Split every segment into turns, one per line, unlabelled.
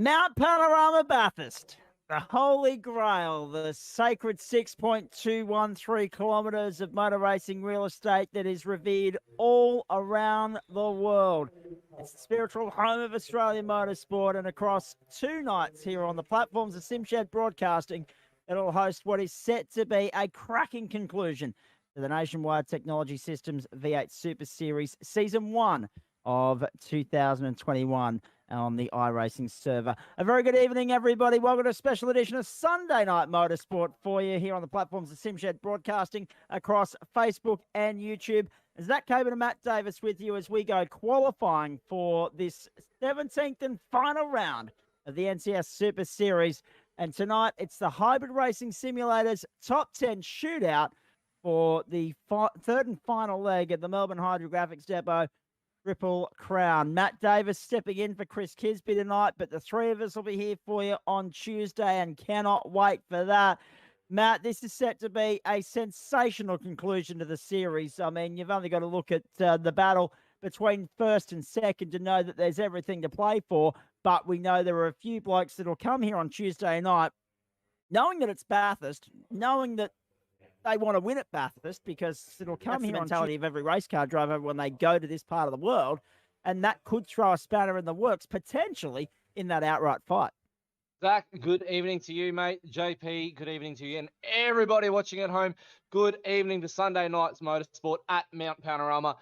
Mt Panorama Bathurst, the holy grail, the sacred 6.213 kilometres of motor racing real estate that is revered all around the world. It's the spiritual home of Australian motorsport, and across 2 nights here on the platforms of SimShed Broadcasting, it'll host what is set to be a cracking conclusion to the Nationwide Technology Systems V8 SuperSeries Season 1 of 2021 on the iRacing server. A very good evening, everybody. Welcome to a special edition of Sunday Night Motorsport for you here on the platforms of SimShed Broadcasting across Facebook and YouTube. Zach Caban and Matt Davis with you as we go qualifying for this 17th and final round of the NTS Super Series. And tonight, it's the Hybrid Racing Simulators Top 10 Shootout for the third and final leg at the Melbourne Hydrographix Depot Triple Crown. Matt Davis stepping in for Chris Kisby tonight, but the three of us will be here for you on Tuesday and cannot wait for that. Matt, this is set to be a sensational conclusion to the series. I mean, you've only got to look at the battle between first and second to know that there's everything to play for, but we know there are a few blokes that will come here on Tuesday night knowing that it's Bathurst, knowing that they want to win at Bathurst, because it'll come here mentality of every race car driver when they go to this part of the world, and that could throw a spanner in the works potentially in that outright fight.
Zach, good evening to you, mate. JP, good evening to you, and everybody watching at home. Good evening to Sunday night's motorsport at Mt Panorama.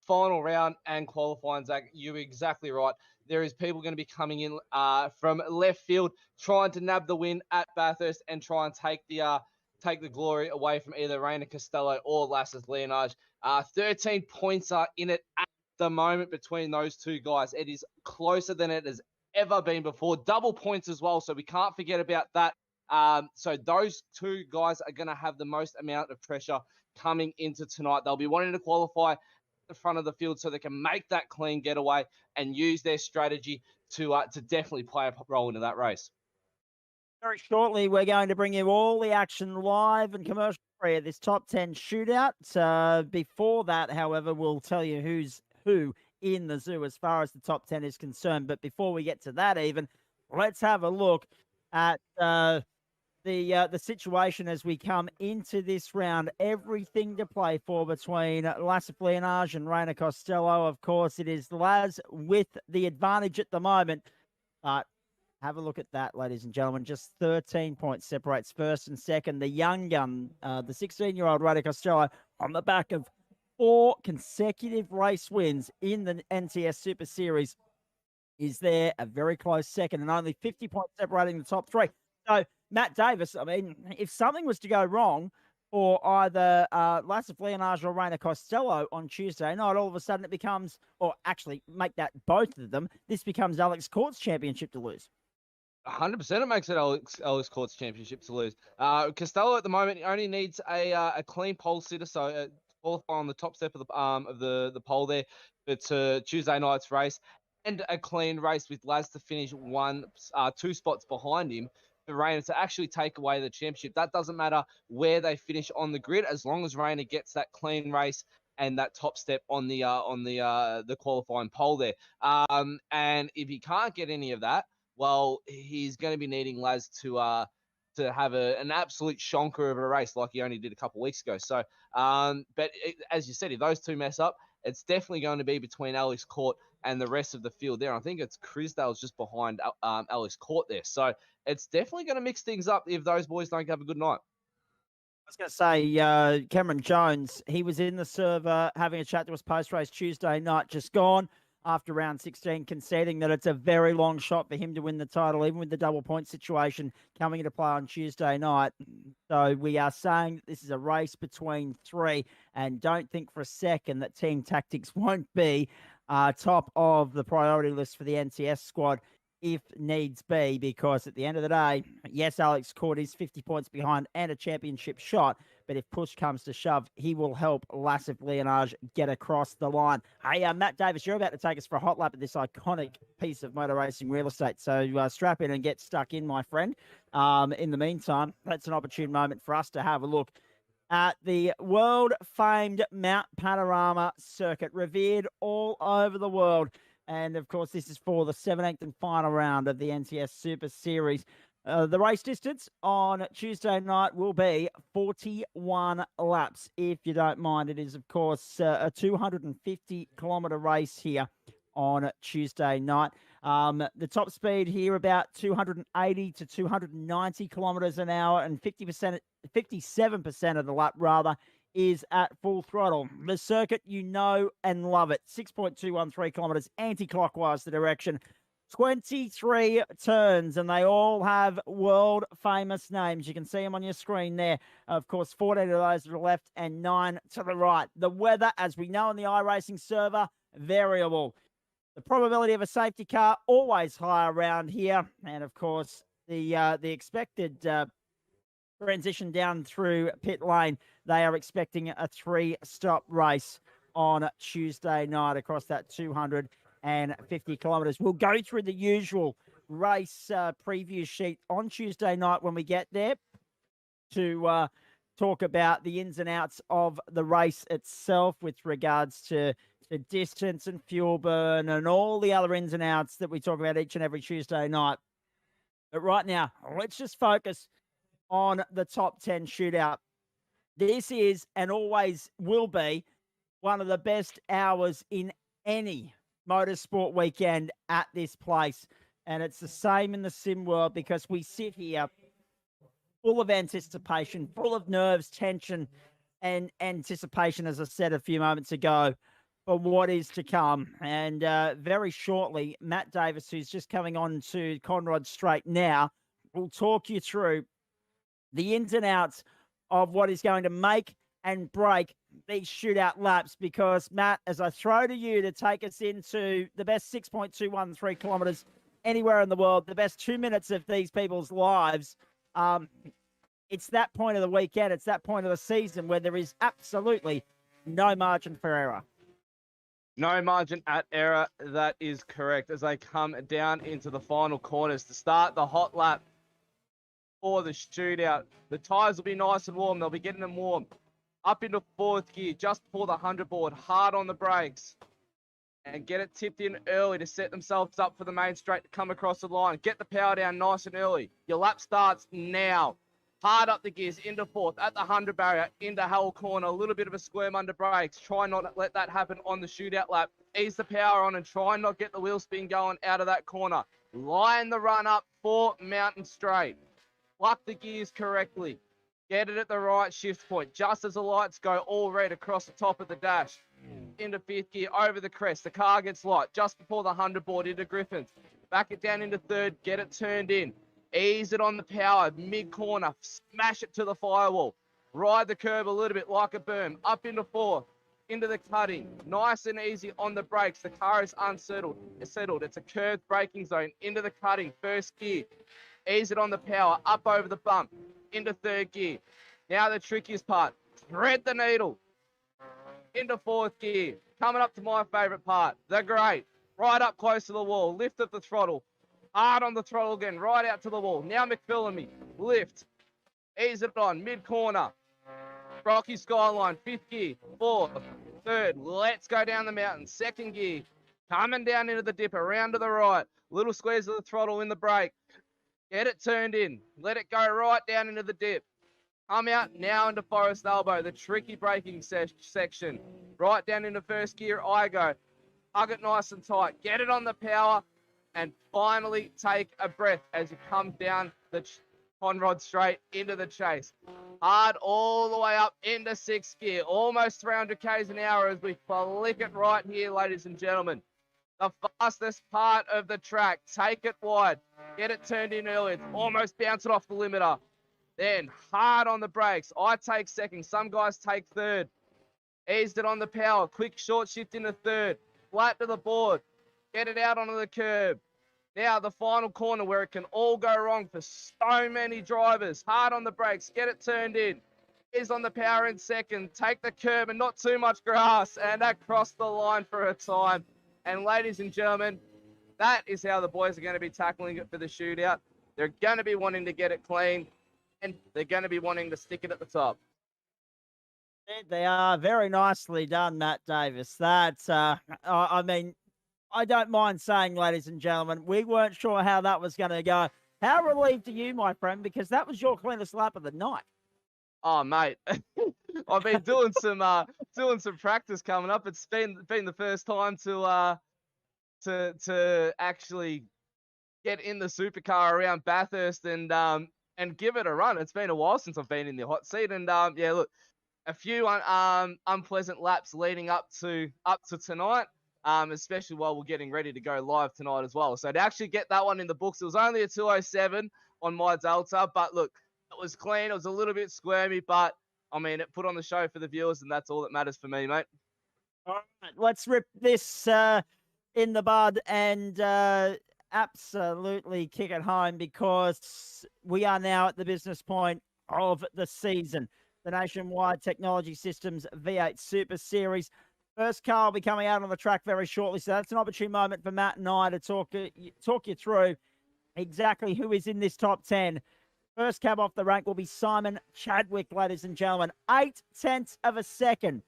Final round and qualifying, Zach. You're exactly right. There is people going to be coming in from left field, trying to nab the win at Bathurst and try and take the glory away from either Reina Costello or Lasses Leonage. 13 points are in it at the moment between those two guys. It is closer than it has ever been before. Double points as well, so we can't forget about that. So those two guys are going to have the most amount of pressure coming into tonight. They'll be wanting to qualify at the front of the field so they can make that clean getaway and use their strategy to definitely play a role into that race.
Very shortly, we're going to bring you all the action live and commercial free at this top 10 shootout. Before that, however, we'll tell you who's who in the zoo as far as the top 10 is concerned. But before we get to that even, let's have a look at the situation as we come into this round. Everything to play for between Lasses Leonage and Reina Costello. Of course, it is Laz with the advantage at the moment, but have a look at that, ladies and gentlemen. Just 13 points separates first and second. The young gun, the 16-year-old Reina Costello, on the back of 4 consecutive race wins in the NTS Super Series, is there a very close second, and only 50 points separating the top 3. So, Matt Davis, I mean, if something was to go wrong for either Lasses Leonage or Reina Costello on Tuesday night, all of a sudden it becomes, or actually make that both of them, this becomes Alex Court's championship to lose.
100% it makes it Alex Court's championship to lose. Costello at the moment only needs a clean pole sitter, so qualify on the top step of the pole there for Tuesday night's race, and a clean race with Laz to finish 2 spots behind him for Reina to actually take away the championship. That doesn't matter where they finish on the grid, as long as Reina gets that clean race and that top step on the qualifying pole there. And if he can't get any of that, well, he's going to be needing Laz to have an absolute shonker of a race like he only did a couple of weeks ago. So, but as you said, if those two mess up, it's definitely going to be between Alex Court and the rest of the field there. I think it's Crisdale's just behind Alex Court there. So it's definitely going to mix things up if those boys don't have a good night.
I was going to say, Cameron Jones, he was in the server having a chat to us post-race Tuesday night, just gone after round 16, conceding that it's a very long shot for him to win the title, even with the double point situation coming into play on Tuesday night. So we are saying that this is a race between 3, and don't think for a second that team tactics won't be top of the priority list for the NTS squad if needs be, because at the end of the day, yes, Alex Court is 50 points behind and a championship shot, but if push comes to shove, he will help Lasses Leonage get across the line. Hey, Matt Davis, you're about to take us for a hot lap at this iconic piece of motor racing real estate, so strap in and get stuck in, my friend. In the meantime, that's an opportune moment for us to have a look at the world-famed Mt Panorama circuit, revered all over the world. And of course, this is for the 17th and final round of the NTS Super Series. The race distance on Tuesday night will be 41 laps, if you don't mind. It is, of course, a 250-kilometre race here on Tuesday night. The top speed here about 280 to 290 kilometres an hour, and 57% of the lap, rather, is at full throttle. The circuit, you know and love it. 6.213 kilometres anti-clockwise the direction. 23 turns, and they all have world-famous names. You can see them on your screen there. Of course, 14 of those to the left and 9 to the right. The weather, as we know on the iRacing server, variable. The probability of a safety car, always high around here. And, of course, the expected transition down through pit lane, they are expecting a 3-stop race on Tuesday night across that 250 kilometres. We'll go through the usual race preview sheet on Tuesday night when we get there to talk about the ins and outs of the race itself with regards to the distance and fuel burn and all the other ins and outs that we talk about each and every Tuesday night. But right now, let's just focus on the top 10 shootout. This is and always will be one of the best hours in any motorsport weekend at this place. And it's the same in the sim world, because we sit here full of anticipation, full of nerves, tension, and anticipation, as I said a few moments ago, for what is to come. And very shortly, Matt Davis, who's just coming on to Conrod Straight now, will talk you through the ins and outs of what is going to make and break these shootout laps. Because, Matt, as I throw to you to take us into the best 6.213 kilometres anywhere in the world, the best 2 minutes of these people's lives, it's that point of the weekend, it's that point of the season where there is absolutely no margin for error.
No margin at error, that is correct, as they come down into the final corners to start the hot lap for the shootout. The tyres will be nice and warm. They'll be getting them warm. Up into fourth gear, just before the 100 board, hard on the brakes. And get it tipped in early to set themselves up for the main straight to come across the line. Get the power down nice and early. Your lap starts now. Hard up the gears, into fourth, at the 100 barrier, into Hull corner, a little bit of a squirm under brakes. Try not to let that happen on the shootout lap. Ease the power on and try and not get the wheel spin going out of that corner. Line the run up for Mountain Straight. Pluck the gears correctly. Get it at the right shift point, just as the lights go all red across the top of the dash. Into fifth gear, over the crest. The car gets light just before the 100 board into Griffins. Back it down into third, get it turned in. Ease it on the power, mid-corner, smash it to the firewall. Ride the curb a little bit like a berm. Up into fourth, into the cutting. Nice and easy on the brakes. The car is unsettled. It's a curved braking zone. Into the cutting, first gear. Ease it on the power, up over the bump. Into third gear. Now the trickiest part, thread the needle. Into fourth gear. Coming up to my favourite part, the grate. Right up close to the wall, lift up the throttle. Hard on the throttle again, right out to the wall. Now McPhillamy, lift. Ease it on, mid-corner. Rocky Skyline, fifth gear, fourth, third. Let's go down the mountain, second gear. Coming down into the dip, around to the right. Little squeeze of the throttle in the brake. Get it turned in. Let it go right down into the dip. Come out now into Forest Elbow, the tricky braking section. Right down into first gear, I go. Hug it nice and tight. Get it on the power. And finally take a breath as you come down the Conrod Straight into the chase. Hard all the way up into sixth gear. Almost 300 k's an hour as we flick it right here, ladies and gentlemen. The fastest part of the track. Take it wide. Get it turned in early. It's almost bouncing off the limiter. Then hard on the brakes. I take second. Some guys take third. Eased it on the power. Quick short shift into third. Flat to the board. Get it out onto the curb. Now the final corner where it can all go wrong for so many drivers. Hard on the brakes. Get it turned in. Is on the power in second. Take the curb and not too much grass. And across the line for a time. And ladies and gentlemen, that is how the boys are going to be tackling it for the shootout. They're going to be wanting to get it clean. And they're going to be wanting to stick it at the top.
They are very nicely done, Matt Davis. That's, I mean, I don't mind saying, ladies and gentlemen, we weren't sure how that was going to go. How relieved are you, my friend? Because that was your cleanest lap of the night.
Oh, mate, I've been doing some practice coming up. It's been the first time to actually get in the supercar around Bathurst and give it a run. It's been a while since I've been in the hot seat, and yeah, look, a few unpleasant laps leading up to tonight. Especially while we're getting ready to go live tonight as well. So to actually get that one in the books, it was only a 2:07 on my Delta, but look, it was clean. It was a little bit squirmy, but I mean, it put on the show for the viewers, and that's all that matters for me, mate.
All right, let's rip this in the bud and absolutely kick it home, because we are now at the business point of the season. The Nationwide Technology Systems V8 Super Series. First car will be coming out on the track very shortly, so that's an opportune moment for Matt and I to talk you through exactly who is in this top 10. First cab off the rank will be Simon Chadwick, ladies and gentlemen. 0.8 of a second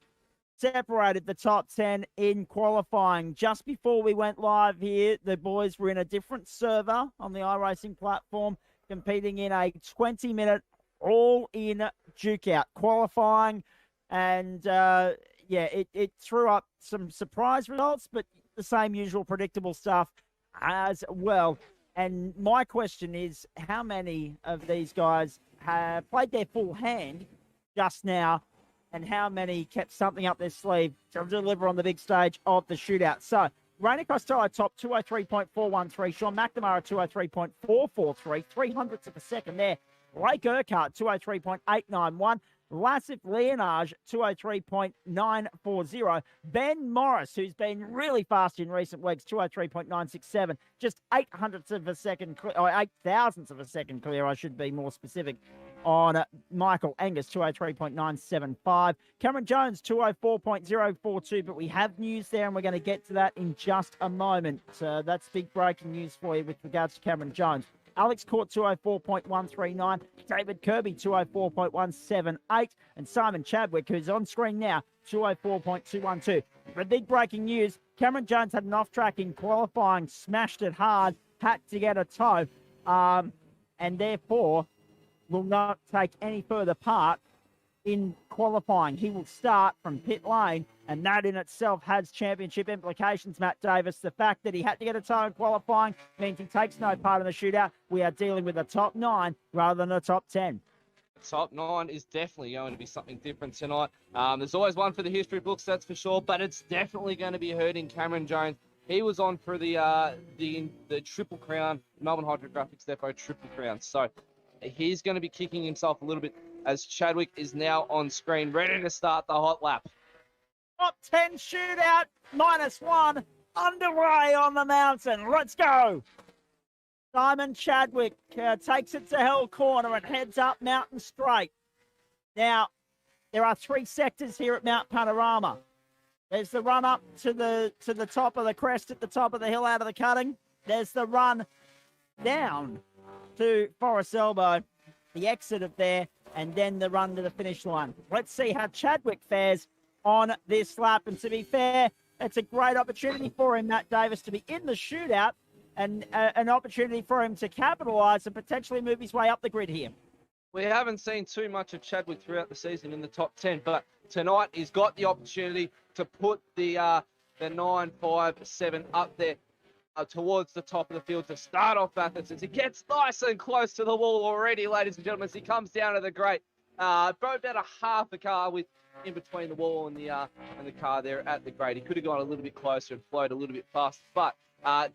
separated the top 10 in qualifying. Just before we went live here, the boys were in a different server on the iRacing platform, competing in a 20-minute all-in duke-out qualifying, and yeah, it threw up some surprise results, but the same usual predictable stuff as well. And my question is, how many of these guys have played their full hand just now, and how many kept something up their sleeve to deliver on the big stage of the shootout? So, Rainer Costello top 203.413, Sean McNamara 203.443, 300ths of a second there. Blake Urquhart 203.891. Lassif Leonage, 203.940. Ben Morris, who's been really fast in recent weeks, 203.967. Just 800ths of a second, or 8,000ths of a second clear, I should be more specific, on Michael Angus, 203.975. Cameron Jones, 204.042, but we have news there, and we're going to get to that in just a moment. That's big breaking news for you with regards to Cameron Jones. Alex Court, 204.139. David Kirby, 204.178. And Simon Chadwick, who's on screen now, 204.212. But big breaking news, Cameron Jones had an off-track in qualifying, smashed it hard, had to get a tow, and therefore will not take any further part in qualifying. He will start from pit lane, and that in itself has championship implications, Matt Davis. The fact that he had to get a tow in qualifying means he takes no part in the shootout. We are dealing with a top 9 rather than a top 10.
Top 9 is definitely going to be something different tonight. There's always one for the history books, that's for sure, but it's definitely going to be hurting Cameron Jones. He was on for the Triple Crown, Melbourne Hydrographix Depot Triple Crown. So he's going to be kicking himself a little bit, as Chadwick is now on screen, ready to start the hot lap.
Top 10 shootout, -1, underway on the mountain. Let's go. Simon Chadwick takes it to Hell Corner and heads up Mountain Straight. Now, there are 3 sectors here at Mt Panorama. There's the run up to the top of the crest at the top of the hill out of the cutting. There's the run down to Forest Elbow, the exit of there, and then the run to the finish line. Let's see how Chadwick fares on this lap. And to be fair, it's a great opportunity for him, Matt Davis, to be in the shootout, and an opportunity for him to capitalise and potentially move his way up the grid here.
We haven't seen too much of Chadwick throughout the season in the top 10, but tonight he's got the opportunity to put the 957 up there towards the top of the field to start off Bathurst. As he gets nice and close to the wall already, ladies and gentlemen, as he comes down to the grate. About a half a car with in between the wall and the car there at the grate. He could have gone a little bit closer and flowed a little bit faster, but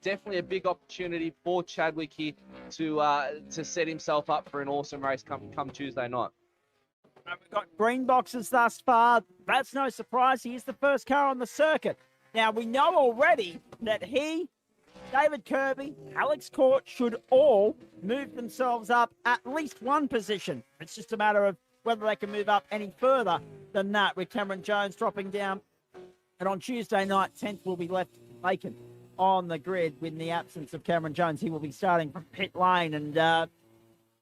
definitely a big opportunity for Chadwick here to set himself up for an awesome race come Tuesday night.
We've got green boxes thus far. That's no surprise. He is the first car on the circuit. Now, we know already that he, David Kirby, Alex Court should all move themselves up at least one position. It's just a matter of whether they can move up any further than that, with Cameron Jones dropping down. And on Tuesday night, 10th will be left vacant on the grid. With the absence of Cameron Jones, he will be starting from pit lane, and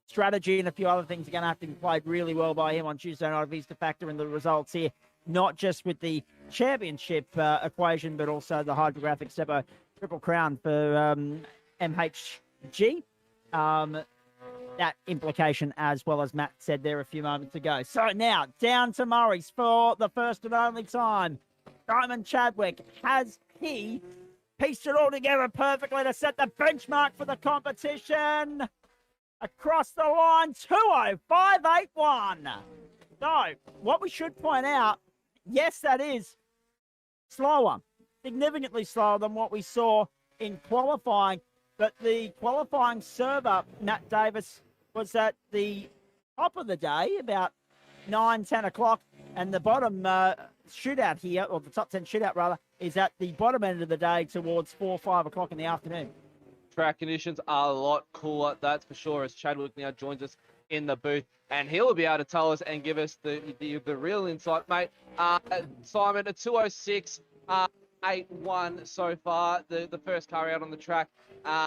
strategy and a few other things are going to have to be played really well by him on Tuesday night if he's to factor in the results here, not just with the championship equation, but also the Hydrographix Depot Triple Crown for MHG. That implication, as well as Matt said there a few moments ago. So now, down to Murray's for the first and only time. Simon Chadwick, has he pieced it all together perfectly to set the benchmark for the competition? Across the line, 2:05.81. So, what we should point out, yes, that is slower, significantly slower than what we saw in qualifying. But the qualifying server, Matt Davis, was at the top of the day, about 9, 10 o'clock. And the bottom shootout here, or the top 10 shootout rather, is at the bottom end of the day towards 4, 5 o'clock in the afternoon.
Track conditions are a lot cooler, that's for sure, as Chadwick now joins us in the booth. And he'll be able to tell us and give us the real insight, mate. Simon, a 2:06.81 so far, the first car out on the track. How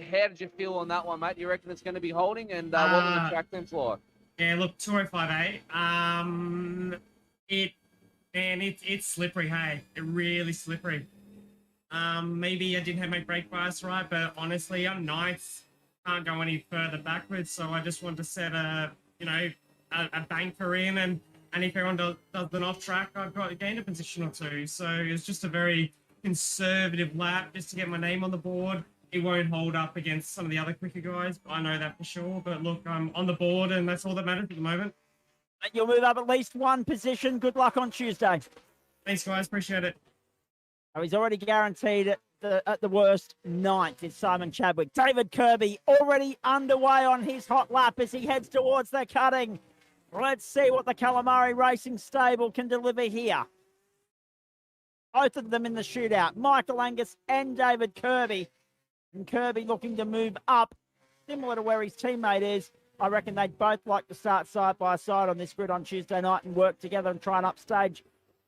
did you feel on that one, mate? Do you reckon it's going to be holding? And what were the track temps like?
Yeah, look, 2:05.8. It's slippery, hey. It really slippery. Maybe I didn't have my brake bias right, but honestly, I'm ninth. Can't go any further backwards, so I just want to set a banker in, and if everyone does an off track, I've got to gain a position or two. So it's just a very conservative lap just to get my name on the board. It won't hold up against some of the other quicker guys. I know that for sure. But look, I'm on the board, and that's all that matters at the moment.
You'll move up at least one position. Good luck on Tuesday.
Thanks, guys. Appreciate it.
Oh, he's already guaranteed at the worst ninth. It's Simon Chadwick. David Kirby already underway on his hot lap as he heads towards the cutting. Let's see what the Calamari Racing stable can deliver here. Both of them in the shootout. Michael Angus and David Kirby. And Kirby looking to move up, similar to where his teammate is. I reckon they'd both like to start side by side on this grid on Tuesday night and work together and try and upstage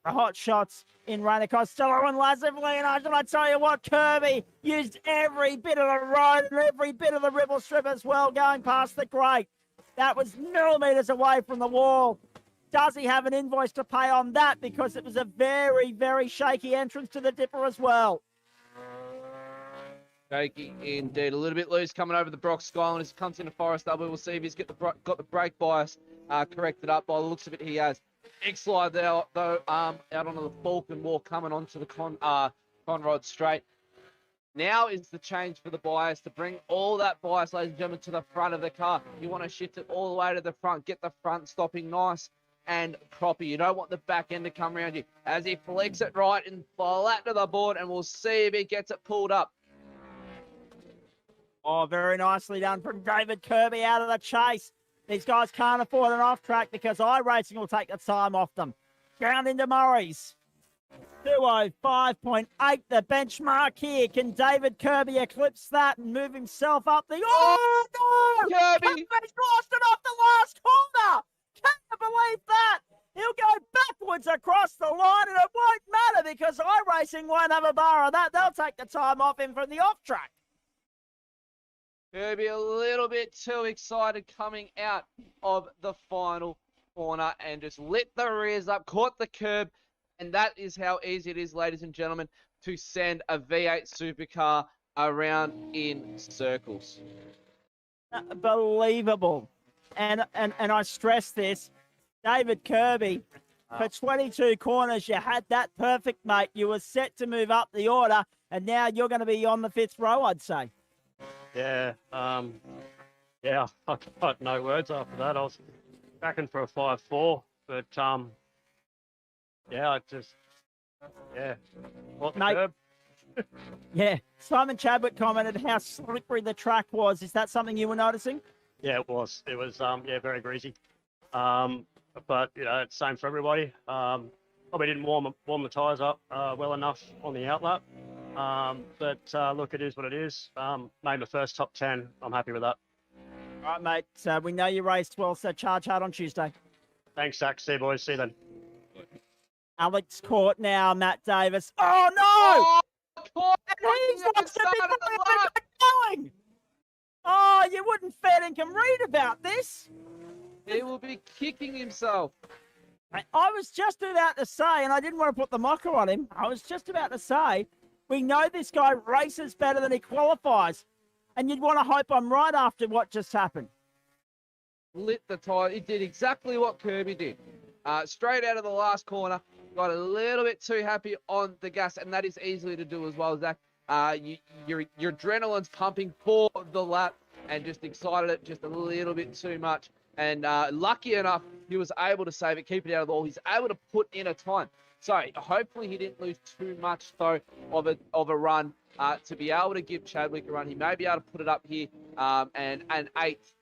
the hot shots in Rainer Costello and Lazarino. And I tell you what, Kirby used every bit of the road and every bit of the ribble strip as well, going past the grate. That was millimetres away from the wall. Does he have an invoice to pay on that? Because it was a very, very shaky entrance to the dipper as well.
Shaky indeed. A little bit loose coming over the Brock Skyline as he comes into Forest Double. We'll see if he's got the brake bias corrected up. By the looks of it, he has. Big slide there, though, out onto the Falcon Walk coming onto the Conrod Straight. Now is the change for the bias to bring all that bias, ladies and gentlemen, to the front of the car. You want to shift it all the way to the front. Get the front stopping nice and proper. You don't want the back end to come around you. As he flicks it right and flat to the board, and we'll see if he gets it pulled up.
Oh, very nicely done from David Kirby out of the chase. These guys can't afford an off track because iRacing will take the time off them. Down into Murray's. 2:05.8, the benchmark here. Can David Kirby eclipse that and move himself up the... Oh, no!
Kirby!
Kirby's lost it off the last corner! Can't believe that! He'll go backwards across the line, and it won't matter because iRacing won't have a bar of that. They'll take the time off him from the off track.
Kirby a little bit too excited coming out of the final corner and just lit the rears up, caught the curb, and that is how easy it is, ladies and gentlemen, to send a V8 supercar around in circles.
Unbelievable. And I stress this, David Kirby, for 22 corners, you had that perfect, mate. You were set to move up the order, and now you're going to be on the fifth row, I'd say.
Yeah, I've got no words after that. I was backing for a 5-4, but what the
Mate,
curb.
Yeah, Simon Chadwick commented how slippery the track was. Is that something you were noticing?
Yeah, it was. It was very greasy. But it's the same for everybody. Probably didn't warm the tyres up well enough on the outlap. But look, it is what it is. Made my first top 10. I'm happy with that.
All right, mate. We know you raced well, so charge hard on Tuesday.
Thanks, Zach. See you, boys. See you then.
Alex Court now, Matt Davis. Oh, no!
Oh,
And he's lost it before he even got going! Oh, you wouldn't fair dinkum read about this.
he will be kicking himself.
I was just about to say, and I didn't want to put the mocker on him, I was just about to say, We know this guy races better than he qualifies. And you'd want to hope I'm right after what just happened.
Lit the tire. He did exactly what Kirby did. Straight out of the last corner, got a little bit too happy on the gas, and that is easily to do as well, Zach. Your adrenaline's pumping for the lap, and just excited it just a little bit too much. And lucky enough, he was able to save it, keep it out of the wall. He's able to put in a time. So hopefully he didn't lose too much though of a run to be able to give Chadwick a run. He may be able to put it up here, and an eighth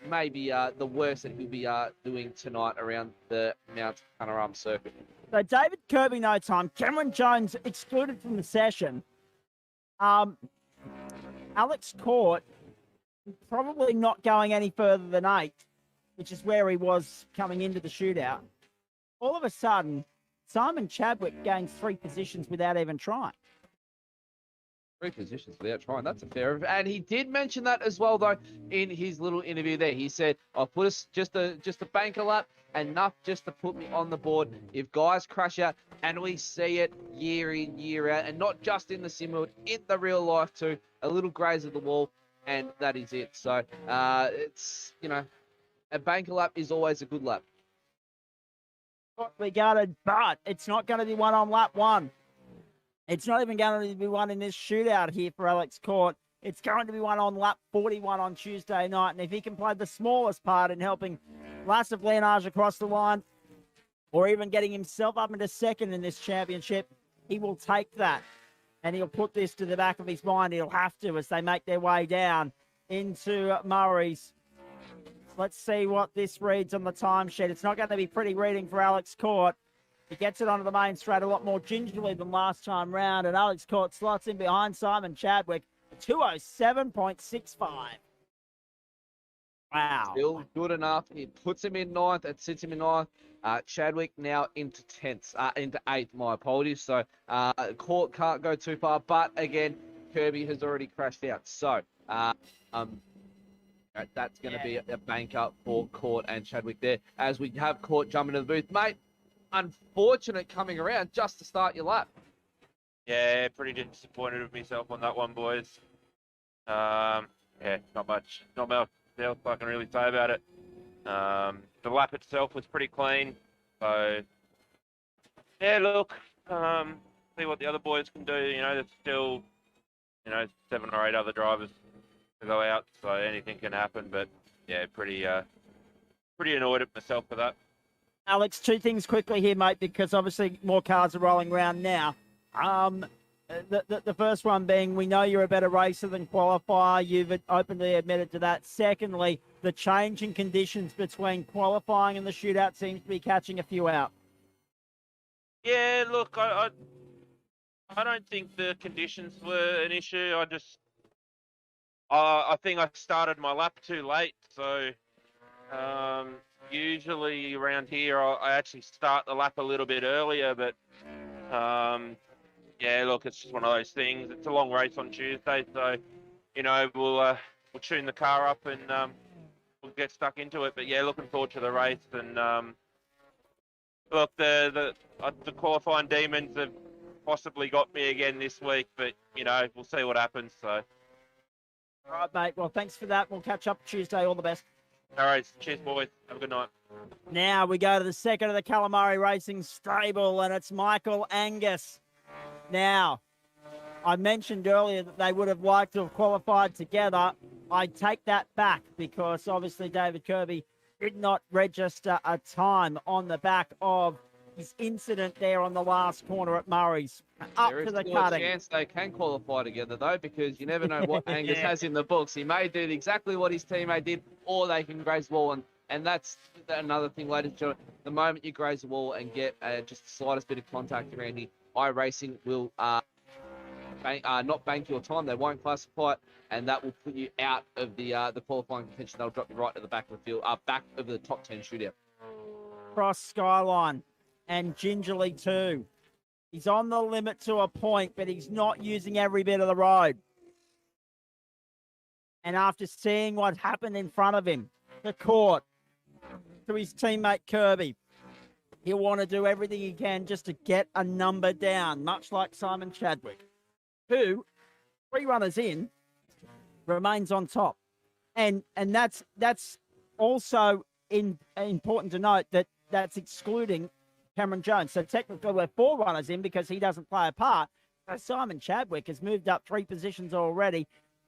may be the worst that he'll be doing tonight around the Mt Panorama circuit.
So David Kirby, no time. Cameron Jones excluded from the session. Alex Court probably not going any further than 8, which is where he was coming into the shootout. All of a sudden, Simon Chadwick gains 3 positions without even trying.
3 positions without trying. That's a fair. And he did mention that as well, though, in his little interview there. He said, "I'll put us just a banker lap, enough just to put me on the board. If guys crash out," and we see it year in, year out, and not just in the sim world, in the real life too. A little graze of the wall, and that is it. So it's, you know, a banker lap is always a good lap.
We got it, but it's not going to be one on lap 1. It's not even going to be one in this shootout here for Alex Court. It's going to be one on lap 41 on Tuesday night. And if he can play the smallest part in helping Lasov Leonage across the line, or even getting himself up into second in this championship, he will take that. And he'll put this to the back of his mind. He'll have to as they make their way down into Murray's. Let's see what this reads on the timesheet. It's not going to be pretty reading for Alex Court. He gets it onto the main straight a lot more gingerly than last time round, and Alex Court slots in behind Simon Chadwick, 207.65. Wow.
Still good enough. He puts him in 9th and sits him in 9th. Chadwick now into 10th, into 8th, my apologies. So Court can't go too far, but again, Kirby has already crashed out. So that's going to be a banker for Court and Chadwick there. As we have Court jumping to the booth. Mate, unfortunate coming around just to start your lap.
Yeah, pretty disappointed with myself on that one, boys. Yeah, not much else I can really say about it. The lap itself was pretty clean, so yeah, look, see what the other boys can do. You know, there's still, 7 or 8 other drivers to go out, so anything can happen. But yeah, pretty annoyed at myself for that.
Alex, 2 things quickly here, mate, because obviously more cars are rolling around now. The first one being, we know you're a better racer than qualifier. You've openly admitted to that. Secondly, the change in conditions between qualifying and the shootout seems to be catching a few out.
Yeah, look, I don't think the conditions were an issue. I think I started my lap too late, so usually around here I actually start the lap a little bit earlier, but yeah, look, it's just one of those things. It's a long race on Tuesday, so we'll tune the car up and we'll get stuck into it. But yeah, looking forward to the race. And look, the qualifying demons have possibly got me again this week, but we'll see what happens. So,
all right, mate. Well, thanks for that. We'll catch up Tuesday. All the best.
All right, cheers, boys. Have a good night.
Now we go to the second of the Calamari Racing stable, and it's Michael Angus. Now, I mentioned earlier that they would have liked to have qualified together. I take that back because obviously David Kirby did not register a time on the back of his incident there on the last corner at Murray's. Up
There
to
is
the
still
cutting.
a chance they can qualify together, though, because you never know what Angus has in the books. He may do exactly what his teammate did, or they can graze the wall. And that's another thing, ladies and gentlemen. The moment you graze the wall and get just the slightest bit of contact around here, iRacing will not bank your time. They won't classify it, and that will put you out of the qualifying contention. They'll drop you right to the back of the field, back of the top 10 shootout.
Cross Skyline, and gingerly too. He's on the limit to a point, but he's not using every bit of the road. And after seeing what happened in front of him, the Court, to his teammate Kirby, he'll want to do everything he can just to get a number down, much like Simon Chadwick. who, 3 runners in, remains on top. And that's also important to note that that's excluding Cameron Jones. So technically we're 4 runners in because he doesn't play a part. So Simon Chadwick has moved up 3 positions already,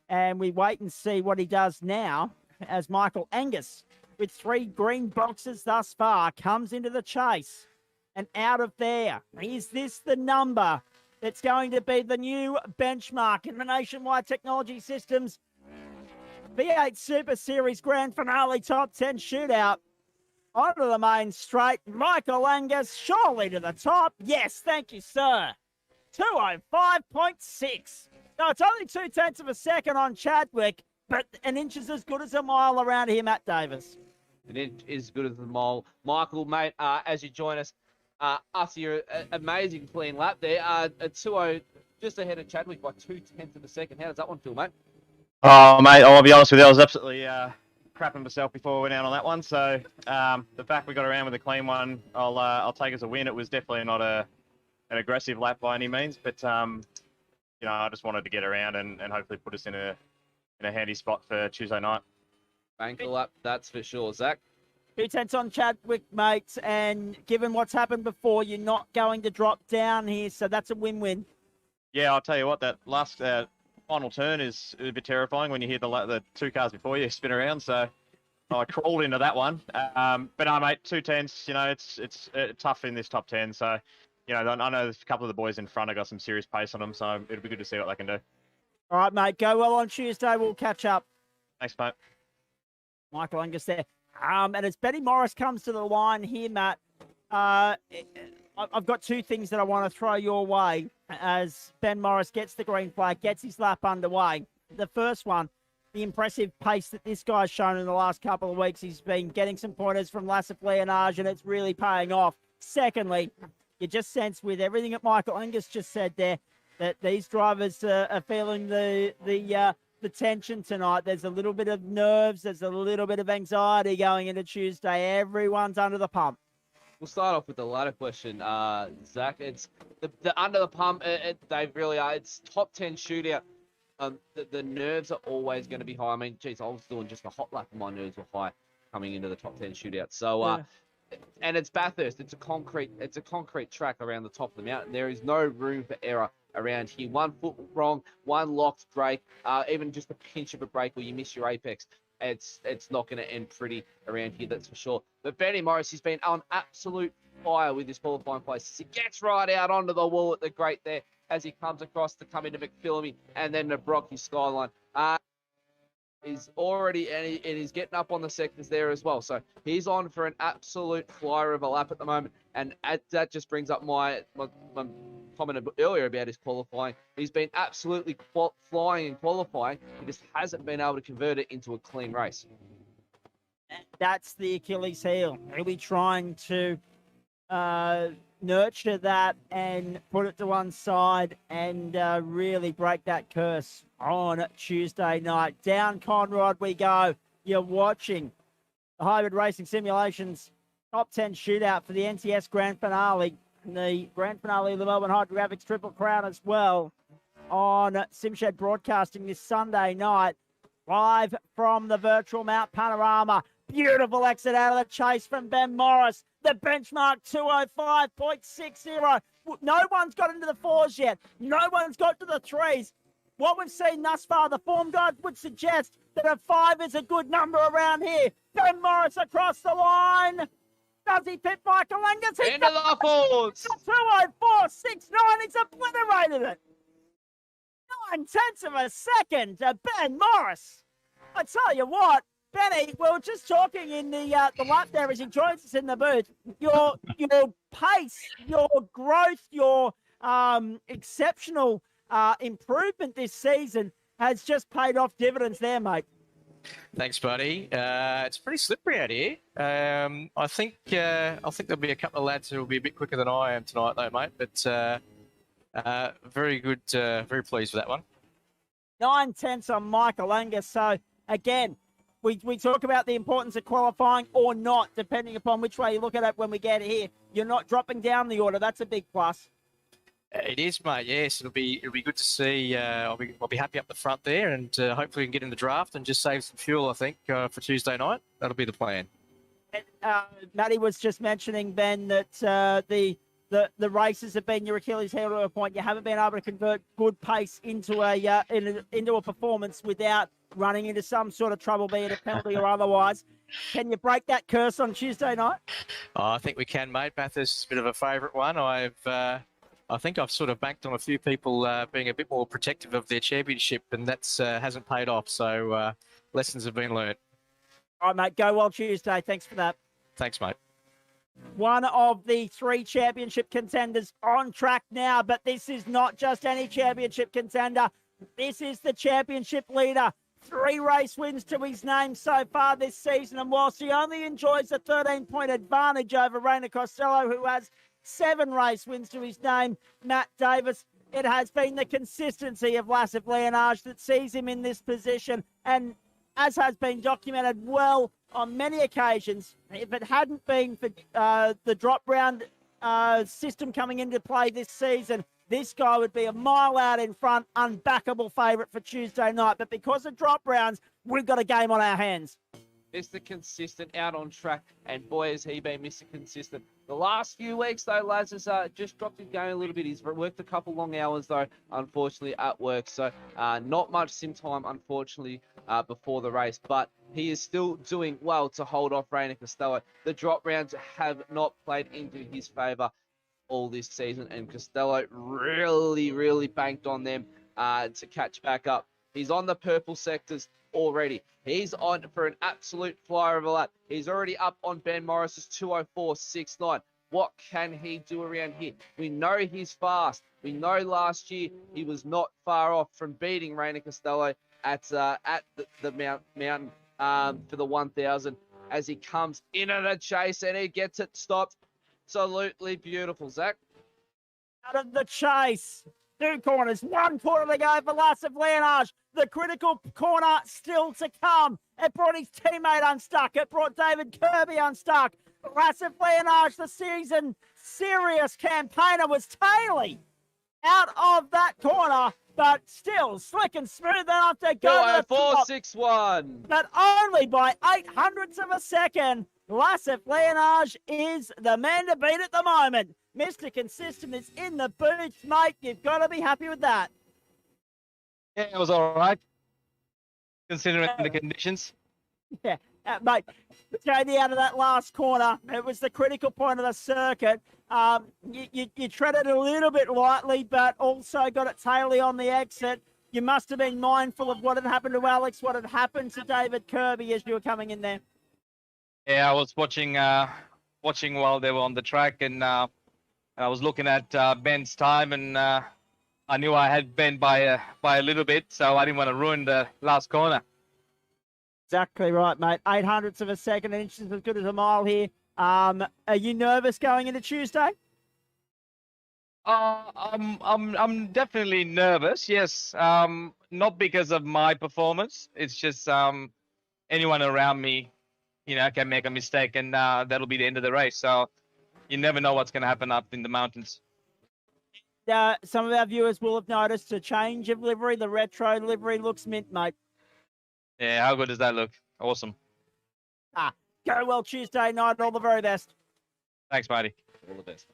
and we wait and see what he does now as Michael Angus, with 3 green boxes thus far, comes into the chase and out of there. Is this the number that's going to be the new benchmark in the Nationwide Technology Systems V8 Super Series Grand Finale Top 10 Shootout? Onto the main straight, Michael Angus, surely to the top. Yes, thank you, sir. 2:05.6. No, it's only 0.2 of a second on Chadwick, but an inch is as good as a mile around here, Matt Davis.
An inch is as good as a mile. Michael, mate, as you join us, after your amazing clean lap there, at 2:0, just ahead of Chadwick by 0.2 of a second. How does that one feel, mate?
Oh, mate, I'll be honest with you, I was absolutely crapping myself before we went out on that one. So the fact we got around with a clean one, I'll take as a win. It was definitely not an aggressive lap by any means, but you know, I just wanted to get around and hopefully put us in a handy spot for Tuesday night.
Bank lap, that's for sure. Zach?
0.2 on Chadwick, mate, and given what's happened before, you're not going to drop down here, so that's a win-win.
Yeah, I'll tell you what, that last final turn is a bit terrifying when you hear the 2 cars before you spin around. So I crawled into that one. But no, mate, 2.10s. You know, it's tough in this top 10. So, you know, I know there's a couple of the boys in front have got some serious pace on them. So it'll be good to see what they can do.
All right, mate. Go well on Tuesday. We'll catch up.
Thanks, mate.
Michael Angus there. And as Benny Morris comes to the line here, Matt, I've got 2 things that I want to throw your way as Ben Morris gets the green flag, gets his lap underway. The first one, the impressive pace that this guy's shown in the last couple of weeks. He's been getting some pointers from Lassif Leonage, and it's really paying off. Secondly, you just sense with everything that Michael Angus just said there that these drivers are feeling the tension tonight. There's a little bit of nerves. There's a little bit of anxiety going into Tuesday. Everyone's under the pump.
We'll start off with the latter question, Zach. It's the under the pump. They really are. It's top 10 shootout. The nerves are always going to be high. I mean, geez, I was doing just a hot lap and my nerves were high coming into the top 10 shootout. So, and it's Bathurst. It's a concrete track around the top of the mountain. There is no room for error around here. 1 foot wrong, 1 locked brake, even just a pinch of a brake or you miss your apex. It's not going to end pretty around here, that's for sure. But Benny Morris has been on absolute fire with his qualifying places. He gets right out onto the wall at the grate there as he comes across to come into McPhillamy and then the Brocky Skyline. He's already, and he's getting up on the sectors there as well. So he's on for an absolute flyer of a lap at the moment. And that just brings up my comment earlier about his qualifying. He's been absolutely flying in qualifying. He just hasn't been able to convert it into a clean race.
That's the Achilles heel. Are we trying to nurture that and put it to one side and really break that curse on Tuesday night? Down Conrod we go. You're watching the Hybrid Racing Simulations Top 10 Shootout for the NTS Grand Finale. And the Grand Finale of the Melbourne Hydrographix Triple Crown as well on SimShed Broadcasting this Sunday night. Live from the virtual Mt Panorama. Beautiful exit out of the chase from Ben Morris. The benchmark 2:05.60. No one's got into the 4s yet. No one's got to the 3s. What we've seen thus far, the form guide would suggest that a 5 is a good number around here. Ben Morris across the line. Does he pit Michael Angus?
Into the 4s.
2:04.69. He's obliterated it. 9/10 of a second to Ben Morris. I tell you what, Benny, we were just talking in the lap there as he joins us in the booth. Your pace, your growth, your exceptional improvement this season has just paid off dividends there, mate.
Thanks, buddy. It's pretty slippery out here. I think there'll be a couple of lads who will be a bit quicker than I am tonight, though, mate. But very good, very pleased with that one.
9/10 on Michael Angus. So again, we talk about the importance of qualifying or not, depending upon which way you look at it when we get here. You're not dropping down the order. That's a big plus.
It is, mate. Yes, it'll be good to see. I'll be happy up the front there, and hopefully we can get in the draft and just save some fuel. I think for Tuesday night, that'll be the plan.
Matty was just mentioning, Ben, that the races have been your Achilles heel to a point. You haven't been able to convert good pace into a performance without running into some sort of trouble, be it a penalty or otherwise. Can you break that curse on Tuesday night?
I think we can, mate. Bathurst is a bit of a favourite one. I think I've sort of banked on a few people being a bit more protective of their championship, and that's hasn't paid off. So lessons have been learnt.
All right, mate. Go well Tuesday. Thanks for that.
Thanks, mate.
One of the 3 championship contenders on track now, but this is not just any championship contender. This is the championship leader. 3 race wins to his name so far this season, and whilst he only enjoys a 13-point advantage over Rainer Costello, who has 7 race wins to his name, Matt Davis, it has been the consistency of Lassif Leonage that sees him in this position, and as has been documented well on many occasions, if it hadn't been for the drop round system coming into play this season, this guy would be a mile out in front, unbackable favourite for Tuesday night. But because of drop rounds, we've got a game on our hands.
Mr. Consistent out on track, and boy, has he been Mr. Consistent. The last few weeks, though, Laz has just dropped his game a little bit. He's worked a couple long hours, though, unfortunately, at work. So not much sim time, unfortunately, before the race. But he is still doing well to hold off Rainer Costello. The drop rounds have not played into his favour all this season, and Costello really banked on them to catch back up. He's on the purple sectors already. He's on for an absolute flyer of a lap. He's already up on Ben Morris's 204.69. What can he do around here? We know he's fast. We know last year he was not far off from beating Rainer Costello at the mountain for the 1000 as he comes into the chase and he gets it stopped. Absolutely beautiful, Zach.
Out of the chase. 2 corners, 1 quarter to go for Lassif Leonage. The critical corner still to come. It brought his teammate unstuck. It brought David Kirby unstuck. Lassif Leonage, the season serious campaigner, was tailing out of that corner, but still slick and smooth enough to go to the top.
4.61.
But only by 0.08 of a second. Lassif Leonage is the man to beat at the moment. Mr. Consistent is in the boots, mate. You've got to be happy with that.
Yeah, it was all right, considering the conditions.
Yeah, mate, Jody out of that last corner. It was the critical point of the circuit. You treaded a little bit lightly, but also got it taily on the exit. You must have been mindful of what had happened to Alex, what had happened to David Kirby as you were coming in there.
Yeah, I was watching while they were on the track, and I was looking at Ben's time, and I knew I had Ben by a little bit, so I didn't want to ruin the last corner.
Exactly right, mate. 0.08 of a second, an inch is as good as a mile here. Are you nervous going into Tuesday?
I'm definitely nervous. Yes, not because of my performance. It's just anyone around me, can make a mistake, and that'll be the end of the race. So you never know what's going to happen up in the mountains.
Some of our viewers will have noticed a change of livery. The retro livery looks mint, mate.
Yeah, how good does that look? Awesome.
Go well Tuesday night. All the very best.
Thanks, Marty.
All the best.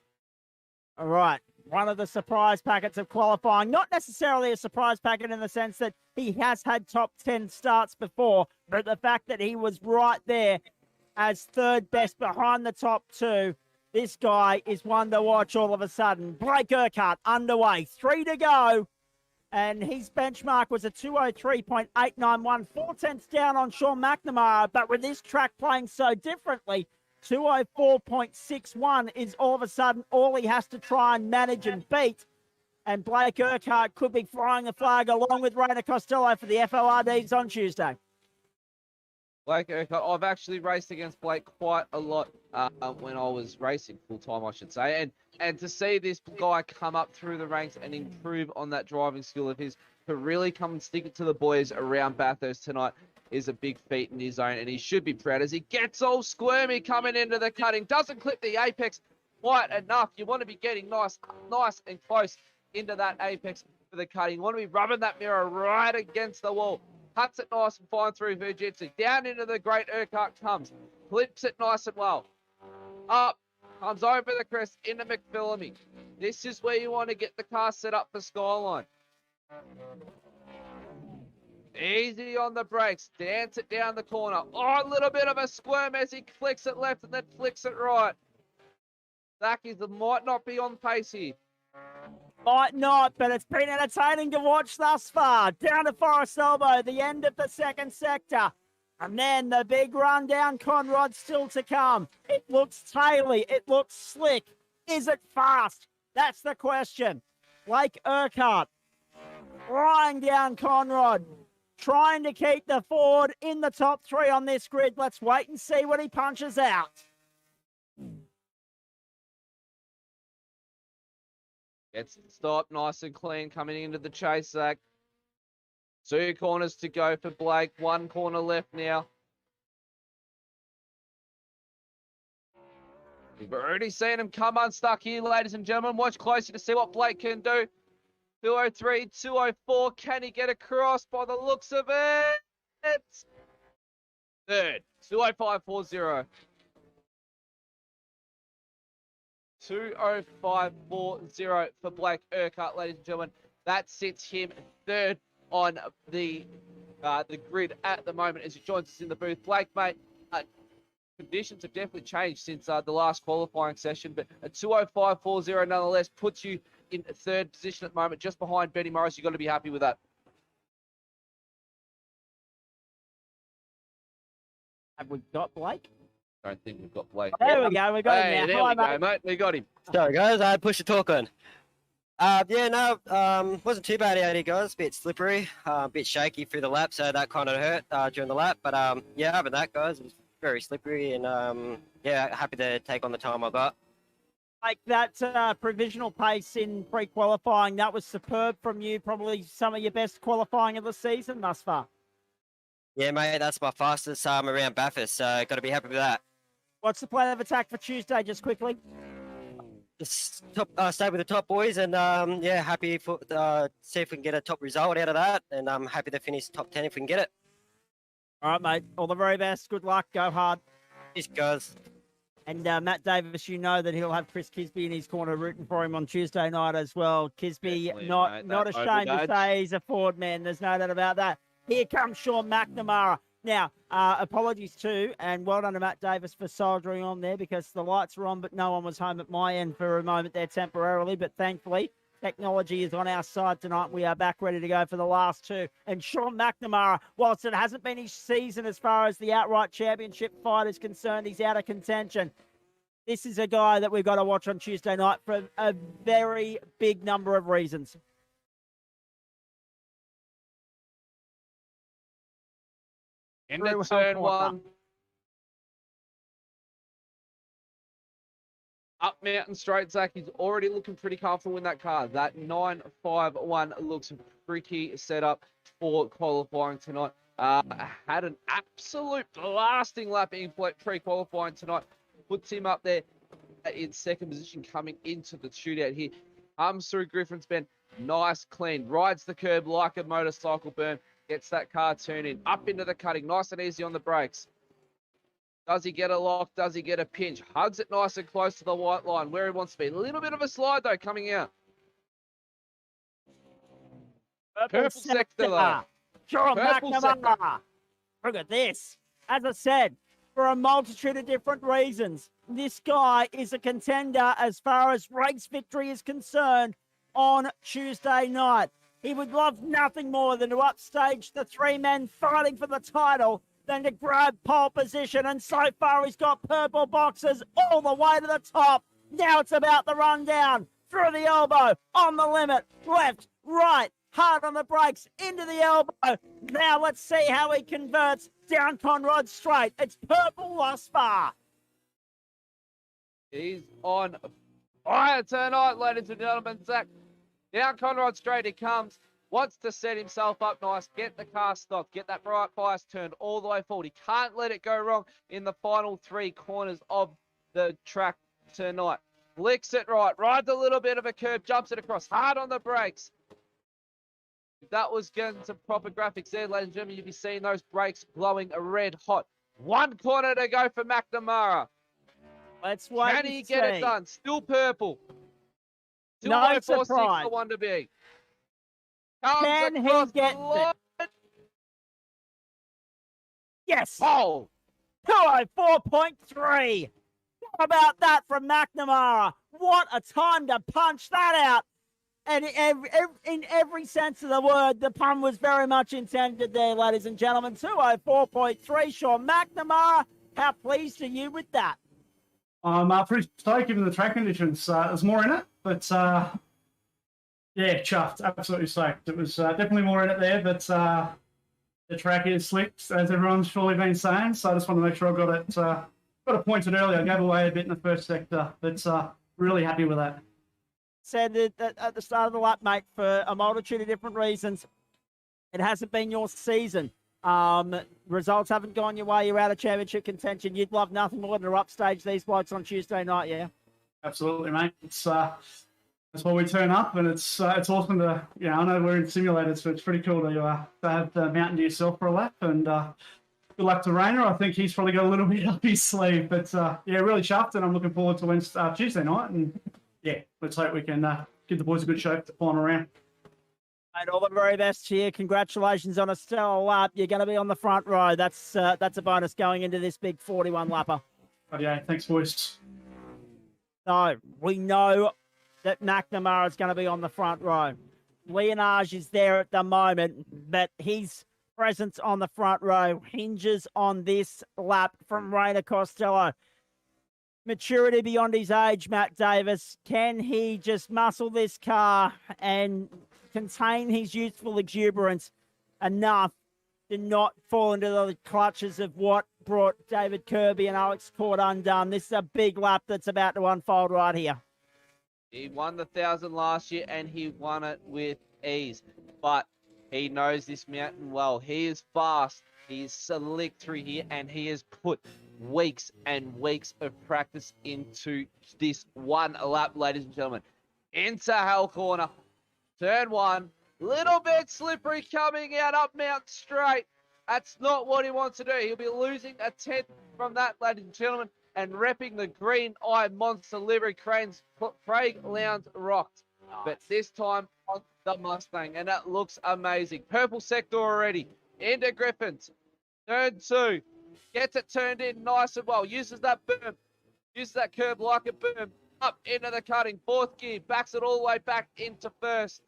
All right. One of the surprise packets of qualifying. Not necessarily a surprise packet in the sense that he has had top 10 starts before, but the fact that he was right there as third best behind the top 2. This guy is one to watch all of a sudden. Blake Urquhart underway. 3 to go. And his benchmark was a 203.891. 4 tenths down on Sean McNamara. But with this track playing so differently, 204.61 is all of a sudden all he has to try and manage and beat. And Blake Urquhart could be flying the flag along with Rainer Costello for the FORDs on Tuesday.
Blake Urquhart, I've actually raced against Blake quite a lot when I was racing full-time, I should say. And to see this guy come up through the ranks and improve on that driving skill of his, to really come and stick it to the boys around Bathurst tonight is a big feat in his own. And he should be proud as he gets all squirmy coming into the cutting. Doesn't clip the apex quite enough. You want to be getting nice and close into that apex for the cutting. You want to be rubbing that mirror right against the wall. Cuts it nice and fine through Fujitsu. Down into the Great Urquhart comes. Flips it nice and well. Up. Comes over the crest into McPhillamy. This is where you want to get the car set up for Skyline. Easy on the brakes. Dance it down the corner. Oh, a little bit of a squirm as he flicks it left and then flicks it right. Zackies might not be on pace here.
Might not, but it's been entertaining to watch thus far. Down to Forest Elbow, the end of the second sector. And then the big run down Conrod still to come. It looks taily. It looks slick. Is it fast? That's the question. Blake Urquhart flying down Conrod, trying to keep the Ford in the top three on this grid. Let's wait and see what he punches out.
Gets stopped nice and clean coming into the chase, Zach. 2 corners to go for Blake. 1 corner left now. We've already seen him come unstuck here, ladies and gentlemen. Watch closely to see what Blake can do. 203, 204. Can he get across by the looks of it? Third. 205.40. 205.40 for Blake Urquhart, ladies and gentlemen. That sits him third on the grid at the moment as he joins us in the booth. Blake, mate, conditions have definitely changed since the last qualifying session, but a 205.40 nonetheless puts you in third position at the moment, just behind Benny Morris. You've got to be happy with that.
Have we got Blake?
I don't think we've got Blake.
There we go. We got him now.
There
Hi,
we
mate.
go, mate. We got him.
Sorry, guys. I push the talk on. Wasn't too bad out here, guys. A bit slippery, a bit shaky through the lap, so that kind of hurt during the lap. But yeah, other than that, guys, it was very slippery, and yeah, happy to take on the time I got.
Like that provisional pace in pre-qualifying, that was superb from you. Probably some of your best qualifying of the season thus far.
Yeah, mate, that's my fastest around Bathurst, so got to be happy with that.
What's the plan of attack for Tuesday, just quickly?
Just stay with the top boys, and yeah, happy for see if we can get a top result out of that, and I'm happy to finish top 10 if we can get it.
All right, mate. All the very best. Good luck. Go hard.
Cheers, guys.
And Matt Davis, you know that he'll have Chris Kisby in his corner rooting for him on Tuesday night as well. Kisby,
Definitely,
not
mate.
ashamed to say he's a Ford man. There's no doubt about that. Here comes Sean McNamara. Now, apologies too, and well done to Matt Davis for soldiering on there because the lights were on, but no one was home at my end for a moment there temporarily. But thankfully, technology is on our side tonight. We are back ready to go for the last two. And Sean McNamara, whilst it hasn't been his season as far as the outright championship fight is concerned, he's out of contention. This is a guy that we've got to watch on Tuesday night for a very big number of reasons.
Into turn one. Up Mountain Straight, Zach. He's already looking pretty comfortable in that car. That 951 looks pretty set up for qualifying tonight. Had an absolute blasting lap in pre-qualifying tonight. Puts him up there in second position coming into the shootout here. Comes through Griffin's Bend. Nice, clean. Rides the curb like a motorcycle burn. Gets that car turning up into the cutting. Nice and easy on the brakes. Does he get a lock? Does he get a pinch? Hugs it nice and close to the white line where he wants to be. A little bit of a slide, though, coming out. Purple sector, though.
Sean
Purple
McNamara. Look at this. As I said, for a multitude of different reasons, this guy is a contender as far as race victory is concerned on Tuesday night. He would love nothing more than to upstage the three men fighting for the title than to grab pole position. And so far, he's got purple boxes all the way to the top. Now it's about the rundown. Through the elbow, on the limit, left, right, hard on the brakes, into the elbow. Now let's see how he converts down Conrod Straight. It's purple thus far.
He's on fire tonight, ladies and gentlemen. Zach, down Conrod Straight he comes. Wants to set himself up nice, get the car stopped, get that bright bias turned all the way forward. He can't let it go wrong in the final three corners of the track tonight. Flicks it right. Rides a little bit of a curve. Jumps it across. Hard on the brakes. If that was getting some proper graphics there, ladies and gentlemen, you'd be seeing those brakes glowing red hot. 1 corner to go for McNamara.
Let's wait.
Can he get it done? Still purple. Still
No
046
surprise.
for one to be. Comes
Can he
across
get
the line.
Yes.
Oh,
204.3. What about that from McNamara? What a time to punch that out. And in every sense of the word, the pun was very much intended there, ladies and gentlemen. 204.3, Sean McNamara. How pleased are you with that?
I'm pretty stoked given the track conditions. There's more in it, but yeah, chuffed. Absolutely stoked. It was definitely more in it there, but the track is slick, as everyone's surely been saying. So I just want to make sure I got it pointed earlier. I gave away a bit in the first sector, but really happy with that.
Said it at the start of the lap, mate, for a multitude of different reasons. It hasn't been your season. Results haven't gone your way. You're out of championship contention. You'd love nothing more than to upstage these blokes on Tuesday night, yeah?
Absolutely, mate. It's that's why we turn up, and it's awesome to, you know, I know we're in simulators, so it's pretty cool to have the mountain to yourself for a lap, and good luck to Rayner. I think he's probably got a little bit up his sleeve, but yeah, really chuffed, and I'm looking forward to Tuesday night, and yeah, let's hope we can give the boys a good show for the final round.
Mate, all the very best here. Congratulations on a stellar lap. You're going to be on the front row. That's a bonus going into this big 41 lapper.
But yeah, thanks, boys.
So we know that McNamara is going to be on the front row. Leonage is there at the moment, but his presence on the front row hinges on this lap from Rayner Costello. Maturity beyond his age, Matt Davis. Can he just muscle this car and contain his youthful exuberance enough to not fall into the clutches of what brought David Kirby and Alex Court undone? This is a big lap that's about to unfold right here.
he won the 1,000 last year, and he won it with ease. But he knows this mountain well. He is fast. He is slick through here, and he has put weeks and weeks of practice into this one lap, ladies and gentlemen. Into Hell Corner. Turn one. Little bit slippery coming out up Mount Straight. That's not what he wants to do. He'll be losing a 10th from that, ladies and gentlemen, and repping the Green Eye Monster livery. Craig Lowndes rocked. But this time on the Mustang, and that looks amazing. Purple sector already. Into Griffins. Turn two. Gets it turned in nice and well. Uses that berm. Uses that curb like a berm. Up into the cutting. Fourth gear. Backs it all the way back into first.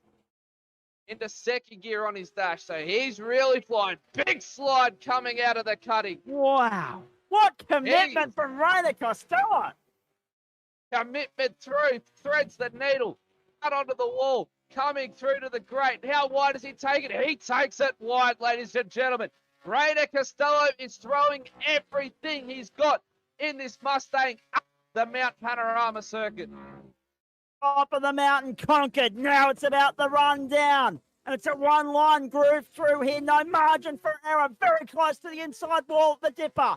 Into second gear on his dash. So he's really flying. Big slide coming out of the cutting.
Wow. What commitment from Rayner Costello.
Commitment through. Threads the needle. Out onto the wall. Coming through to the grate. How wide does he take it? He takes it wide, ladies and gentlemen. Rayner Costello is throwing everything he's got in this Mustang up the Mt Panorama circuit.
Top of the mountain conquered. Now it's about the run down. And it's a one-line groove through here. No margin for error. Very close to the inside wall of the dipper.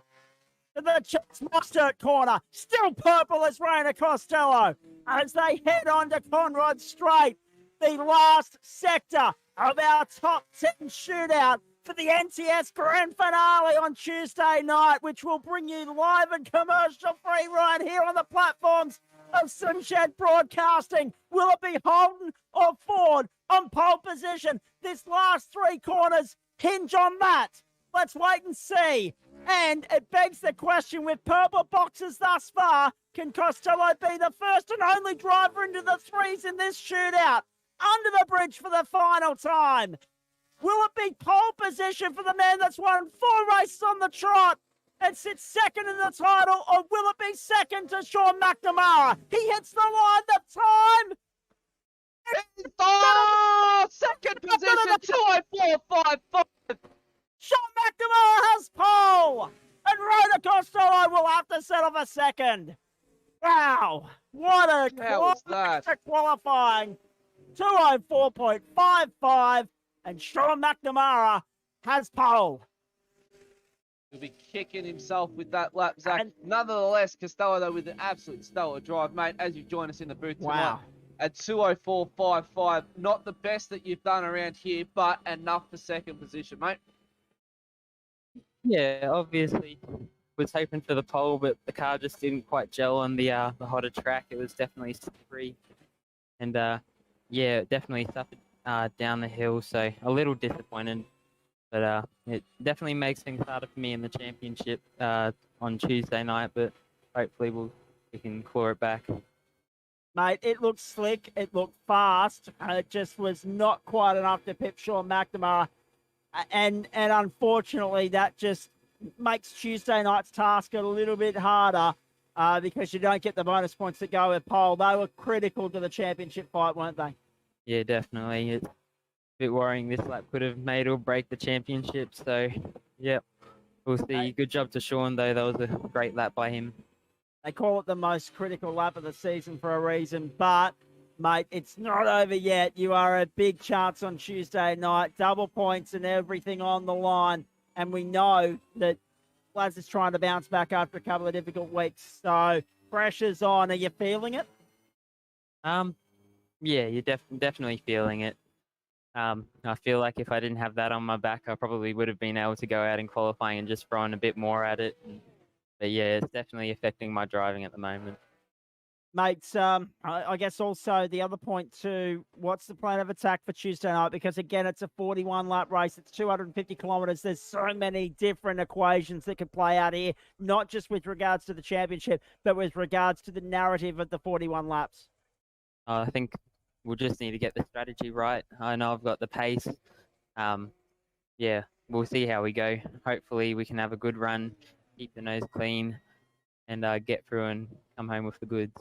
To the Chase Mustard corner. Still purple as Rayner Costello. As they head on to Conrod Straight. The last sector of our top 10 shootout for the NTS Grand Finale on Tuesday night, which will bring you live and commercial-free right here on the platforms of Simshed Broadcasting. Will it be Holden or Ford on pole position? This last three corners hinge on that. Let's wait and see. And it begs the question, with purple boxes thus far, can Costello be the first and only driver into the threes in this shootout? Under the bridge for the final time. Will it be pole position for the man that's won 4 races on the trot and sits second in the title, or will it be second to Sean McNamara? He hits the line, the time.
Oh, second position, 204.55.
Sean McNamara has pole, and Rayner Costello will have to settle for second. Wow, what a qualifying. 204.55, and Sean McNamara has pole.
He'll be kicking himself with that lap, Zach. Nonetheless, Costello, though, with an absolute stellar drive, mate, as you join us in the booth tonight.
Wow.
At 2:04.55, not the best that you've done around here, but enough for second position, mate.
Yeah, obviously was hoping for the pole, but the car just didn't quite gel on the hotter track. It was definitely slippery, and yeah, it definitely suffered down the hill. So a little disappointed, but it definitely makes things harder for me in the championship on Tuesday night. But hopefully we can claw it back.
Mate, it looked slick. It looked fast. It just was not quite enough to pip Sean McNamara. And unfortunately, that just makes Tuesday night's task a little bit harder because you don't get the bonus points that go with pole. They were critical to the championship fight, weren't they?
Yeah, definitely. It's a bit worrying. This lap could have made or break the championship. So, yeah, we'll see. Good job to Sean, though. That was a great lap by him.
They call it the most critical lap of the season for a reason, but, mate, it's not over yet. You are a big chance on Tuesday night, double points and everything on the line, and we know that Laz is trying to bounce back after a couple of difficult weeks, so pressure's on. Are you feeling it?
Yeah, you're definitely feeling it. I feel like if I didn't have that on my back, I probably would have been able to go out in qualifying and just throw in a bit more at it. But yeah, it's definitely affecting my driving at the moment.
Mates, I guess also the other point too, what's the plan of attack for Tuesday night? Because again, it's a 41-lap race. It's 250 kilometres. There's so many different equations that could play out here, not just with regards to the championship, but with regards to the narrative of the 41 laps.
I think we'll just need to get the strategy right. I know I've got the pace. Yeah, we'll see how we go. Hopefully we can have a good run, keep the nose clean, and get through and come home with the goods.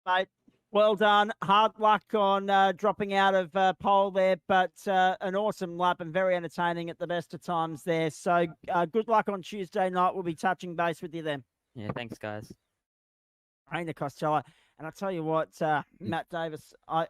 Mate, well done. Hard luck on dropping out of pole there, but an awesome lap and very entertaining at the best of times there. So good luck on Tuesday night. We'll be touching base with you then.
Yeah, thanks, guys.
Rainer Costello. And I tell you what, Matt Davis, I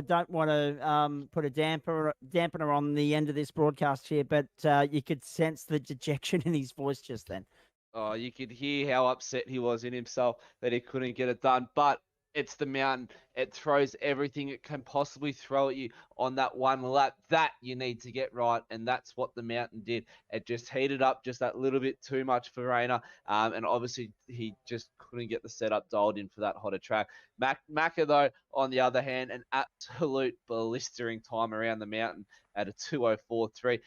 don't want to put a dampener on the end of this broadcast here, but you could sense the dejection in his voice just then.
Oh, you could hear how upset he was in himself that he couldn't get it done. But it's the mountain. It throws everything it can possibly throw at you on that one lap. That you need to get right, and that's what the mountain did. It just heated up just that little bit too much for Rainer, and obviously he just couldn't get the setup dialed in for that hotter track. Macca, though, on the other hand, an absolute blistering time around the mountain at a 2:04.3,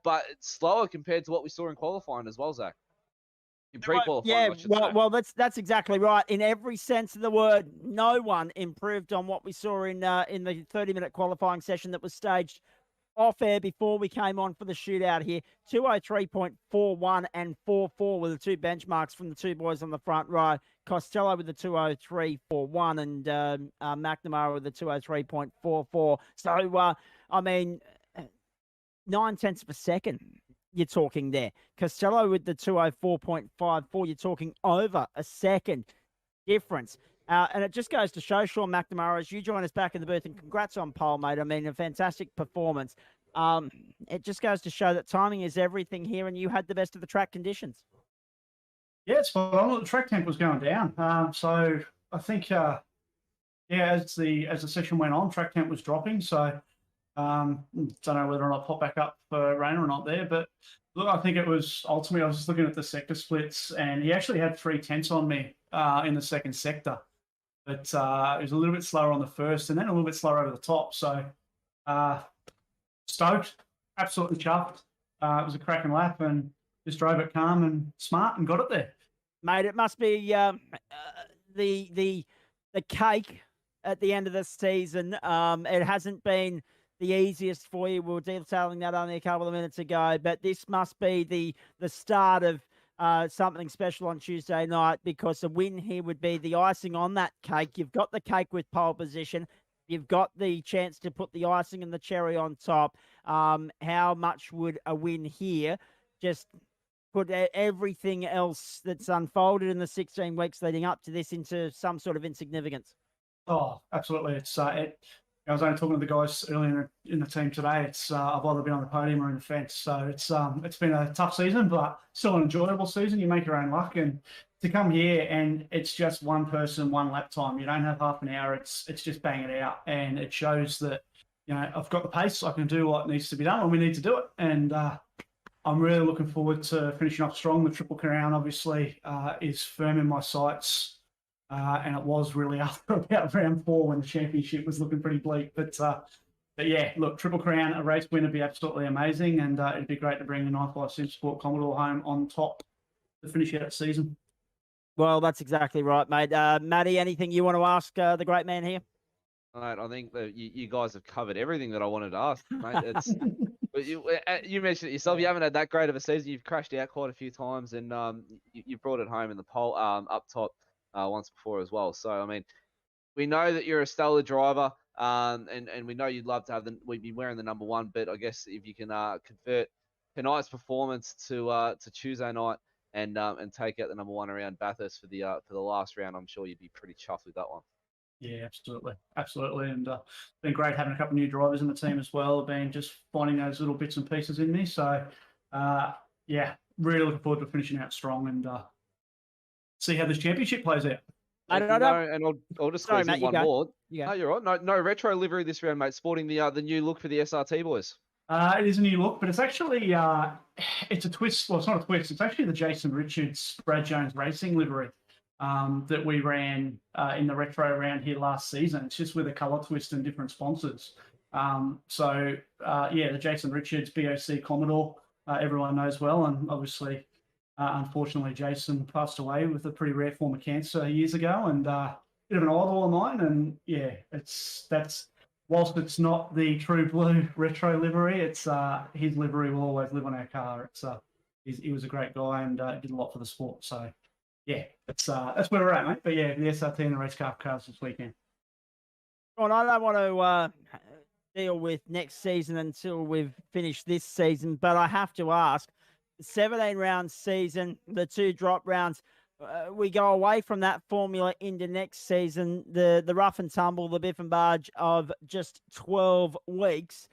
but it's slower compared to what we saw in qualifying as well, Zach.
Yeah, well, that's exactly right. In every sense of the word, no one improved on what we saw in the 30-minute qualifying session that was staged off air before we came on for the shootout here. 2:03.41 and 44 were the two benchmarks from the two boys on the front row. Costello with the 2:03.41 and McNamara with the 2:03.44. So, I mean, 9/10 of a second. You're talking there. Costello with the 2:04.54, you're talking over a second difference. And it just goes to show, Sean McNamara, as you join us back in the booth, and congrats on pole, mate. I mean, a fantastic performance. It just goes to show that timing is everything here, and you had the best of the track conditions.
Yeah, it's spot on. The track temp was going down. So I think, as the session went on, track temp was dropping. So don't know whether or not pop back up for Rainer or not there, but look, I think it was ultimately, I was just looking at the sector splits, and he actually had 3/10 on me in the second sector, but it was a little bit slower on the first and then a little bit slower over the top. So stoked, absolutely chuffed. It was a cracking lap and just drove it calm and smart and got it there.
Mate, it must be the cake at the end of this season. It hasn't been the easiest for you. We were detailing that only a couple of minutes ago, but this must be the start of something special on Tuesday night, because a win here would be the icing on that cake. You've got the cake with pole position. You've got the chance to put the icing and the cherry on top. How much would a win here just put everything else that's unfolded in the 16 weeks leading up to this into some sort of insignificance?
Oh, absolutely. It's I was only talking to the guys earlier in the team today. It's I've either been on the podium or in the fence, so it's been a tough season, but still an enjoyable season. You make your own luck, and to come here and it's just one person, one lap time. You don't have half an hour. It's just bang it out, and it shows that I've got the pace. I can do what needs to be done, and we need to do it. And I'm really looking forward to finishing off strong. The Triple Crown obviously is firm in my sights. And it was really after about round 4 when the championship was looking pretty bleak. But yeah, look, Triple Crown, a race win would be absolutely amazing. And it'd be great to bring the 9.5 Sim Sport Commodore home on top to finish out the season.
Well, that's exactly right, mate. Matty, anything you want to ask the great man here?
Mate, I think that you guys have covered everything that I wanted to ask, mate. It's but you mentioned it yourself. You haven't had that great of a season. You've crashed out quite a few times, and you brought it home in the pole up top once before as well. So I mean, we know that you're a stellar driver, and we know you'd love to have we'd be wearing the number 1. But I guess if you can convert tonight's performance to Tuesday night and take out the number 1 around Bathurst for the last round, I'm sure you'd be pretty chuffed with that one.
Yeah, absolutely. And it's been great having a couple of new drivers in the team as well. Been just finding those little bits and pieces in me. So, yeah, really looking forward to finishing out strong and see how this championship plays out.
And I'll just squeeze in one more. No, you're right. No retro livery this round, mate. Sporting the new look for the SRT boys.
It is a new look, but it's actually it's a twist. Well, it's not a twist. It's actually the Jason Richards Brad Jones Racing livery. That we ran in the retro round here last season. It's just with a colour twist and different sponsors. So, the Jason Richards BOC Commodore, everyone knows well. And obviously, unfortunately, Jason passed away with a pretty rare form of cancer years ago, and bit of an idol of mine. And yeah, whilst it's not the true blue retro livery, it's his livery will always live on our car. He was a great guy and did a lot for the sport. So, yeah, that's where we're at, mate. But yeah, the SRT and the race car cars this weekend.
Well, I don't want to deal with next season until we've finished this season, but I have to ask, the 17-round season, the 2 drop rounds, we go away from that formula into next season, the rough and tumble, the biff and barge of just 12 weeks,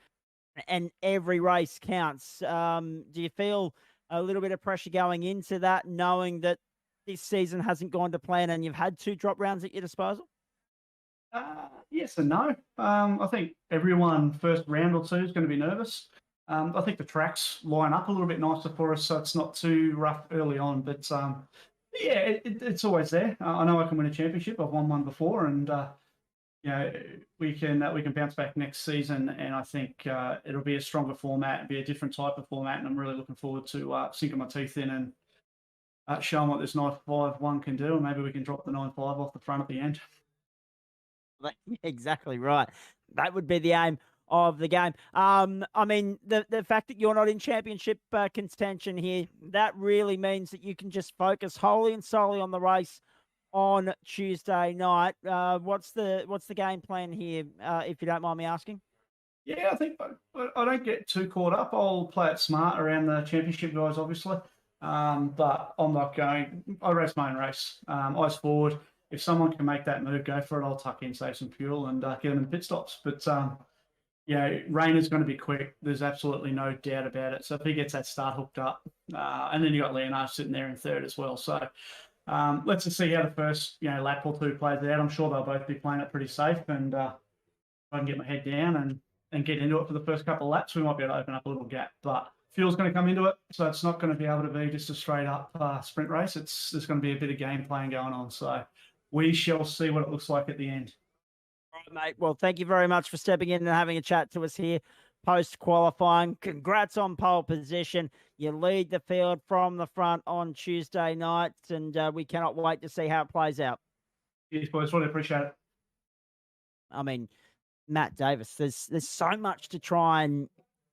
and every race counts. Do you feel a little bit of pressure going into that, knowing that this season hasn't gone to plan and you've had 2 drop rounds at your disposal?
Yes and no. I think everyone first round or 2 is going to be nervous. I think the tracks line up a little bit nicer for us, so it's not too rough early on. But yeah, it's always there. I know I can win a championship. I've won one before, and we can bounce back next season. And I think it'll be a stronger format, be a different type of format, and I'm really looking forward to sinking my teeth in and showing what this 9.5-1 can do, and maybe we can drop the 9.5 off the front at the end.
Exactly right. That would be the aim of the game. I mean, the fact that you're not in championship contention here, that really means that you can just focus wholly and solely on the race on Tuesday night. What's the game plan here, if you don't mind me asking?
Yeah, I think I don't get too caught up. I'll play it smart around the championship guys, obviously. But I'm not going. I race my own race. Eyes forward. If someone can make that move, go for it. I'll tuck in, save some fuel, and get them in the pit stops. But Rayner's going to be quick. There's absolutely no doubt about it. So if he gets that start hooked up, and then you got Leonard sitting there in third as well. So let's just see how the first lap or 2 plays out. I'm sure they'll both be playing it pretty safe, and if I can get my head down and get into it for the first couple of laps, we might be able to open up a little gap. But fuel's going to come into it, so it's not going to be able to be just a straight up sprint race. There's going to be a bit of game playing going on. So we shall see what it looks like at the end.
All right, mate. Well, thank you very much for stepping in and having a chat to us here post-qualifying. Congrats on pole position. You lead the field from the front on Tuesday night, and we cannot wait to see how it plays out.
Yes, boys. Really appreciate it.
I mean, Matt Davis, there's so much to try and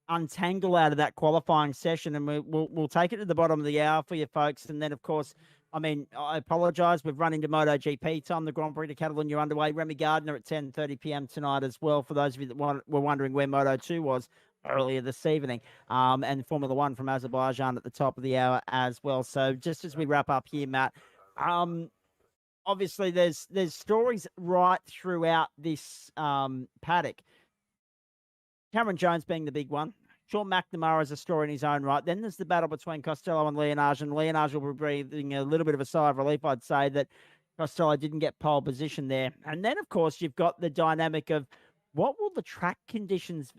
untangle out of that qualifying session, and we'll take it to the bottom of the hour for you folks. And then, of course, I mean, I apologise. We've run into MotoGP time. The Grand Prix de Catalonia underway. Remy Gardner at 10:30 p.m. tonight as well, for those of you that were wondering where Moto2 was earlier this evening. And Formula One from Azerbaijan at the top of the hour as well. So just as we wrap up here, Matt, obviously there's stories right throughout this paddock. Cameron Jones being the big one. Sean McNamara is a story in his own right. Then there's the battle between Costello and Leonage will be breathing a little bit of a sigh of relief, I'd say, that Costello didn't get pole position there. And then, of course, you've got the dynamic of what will the track conditions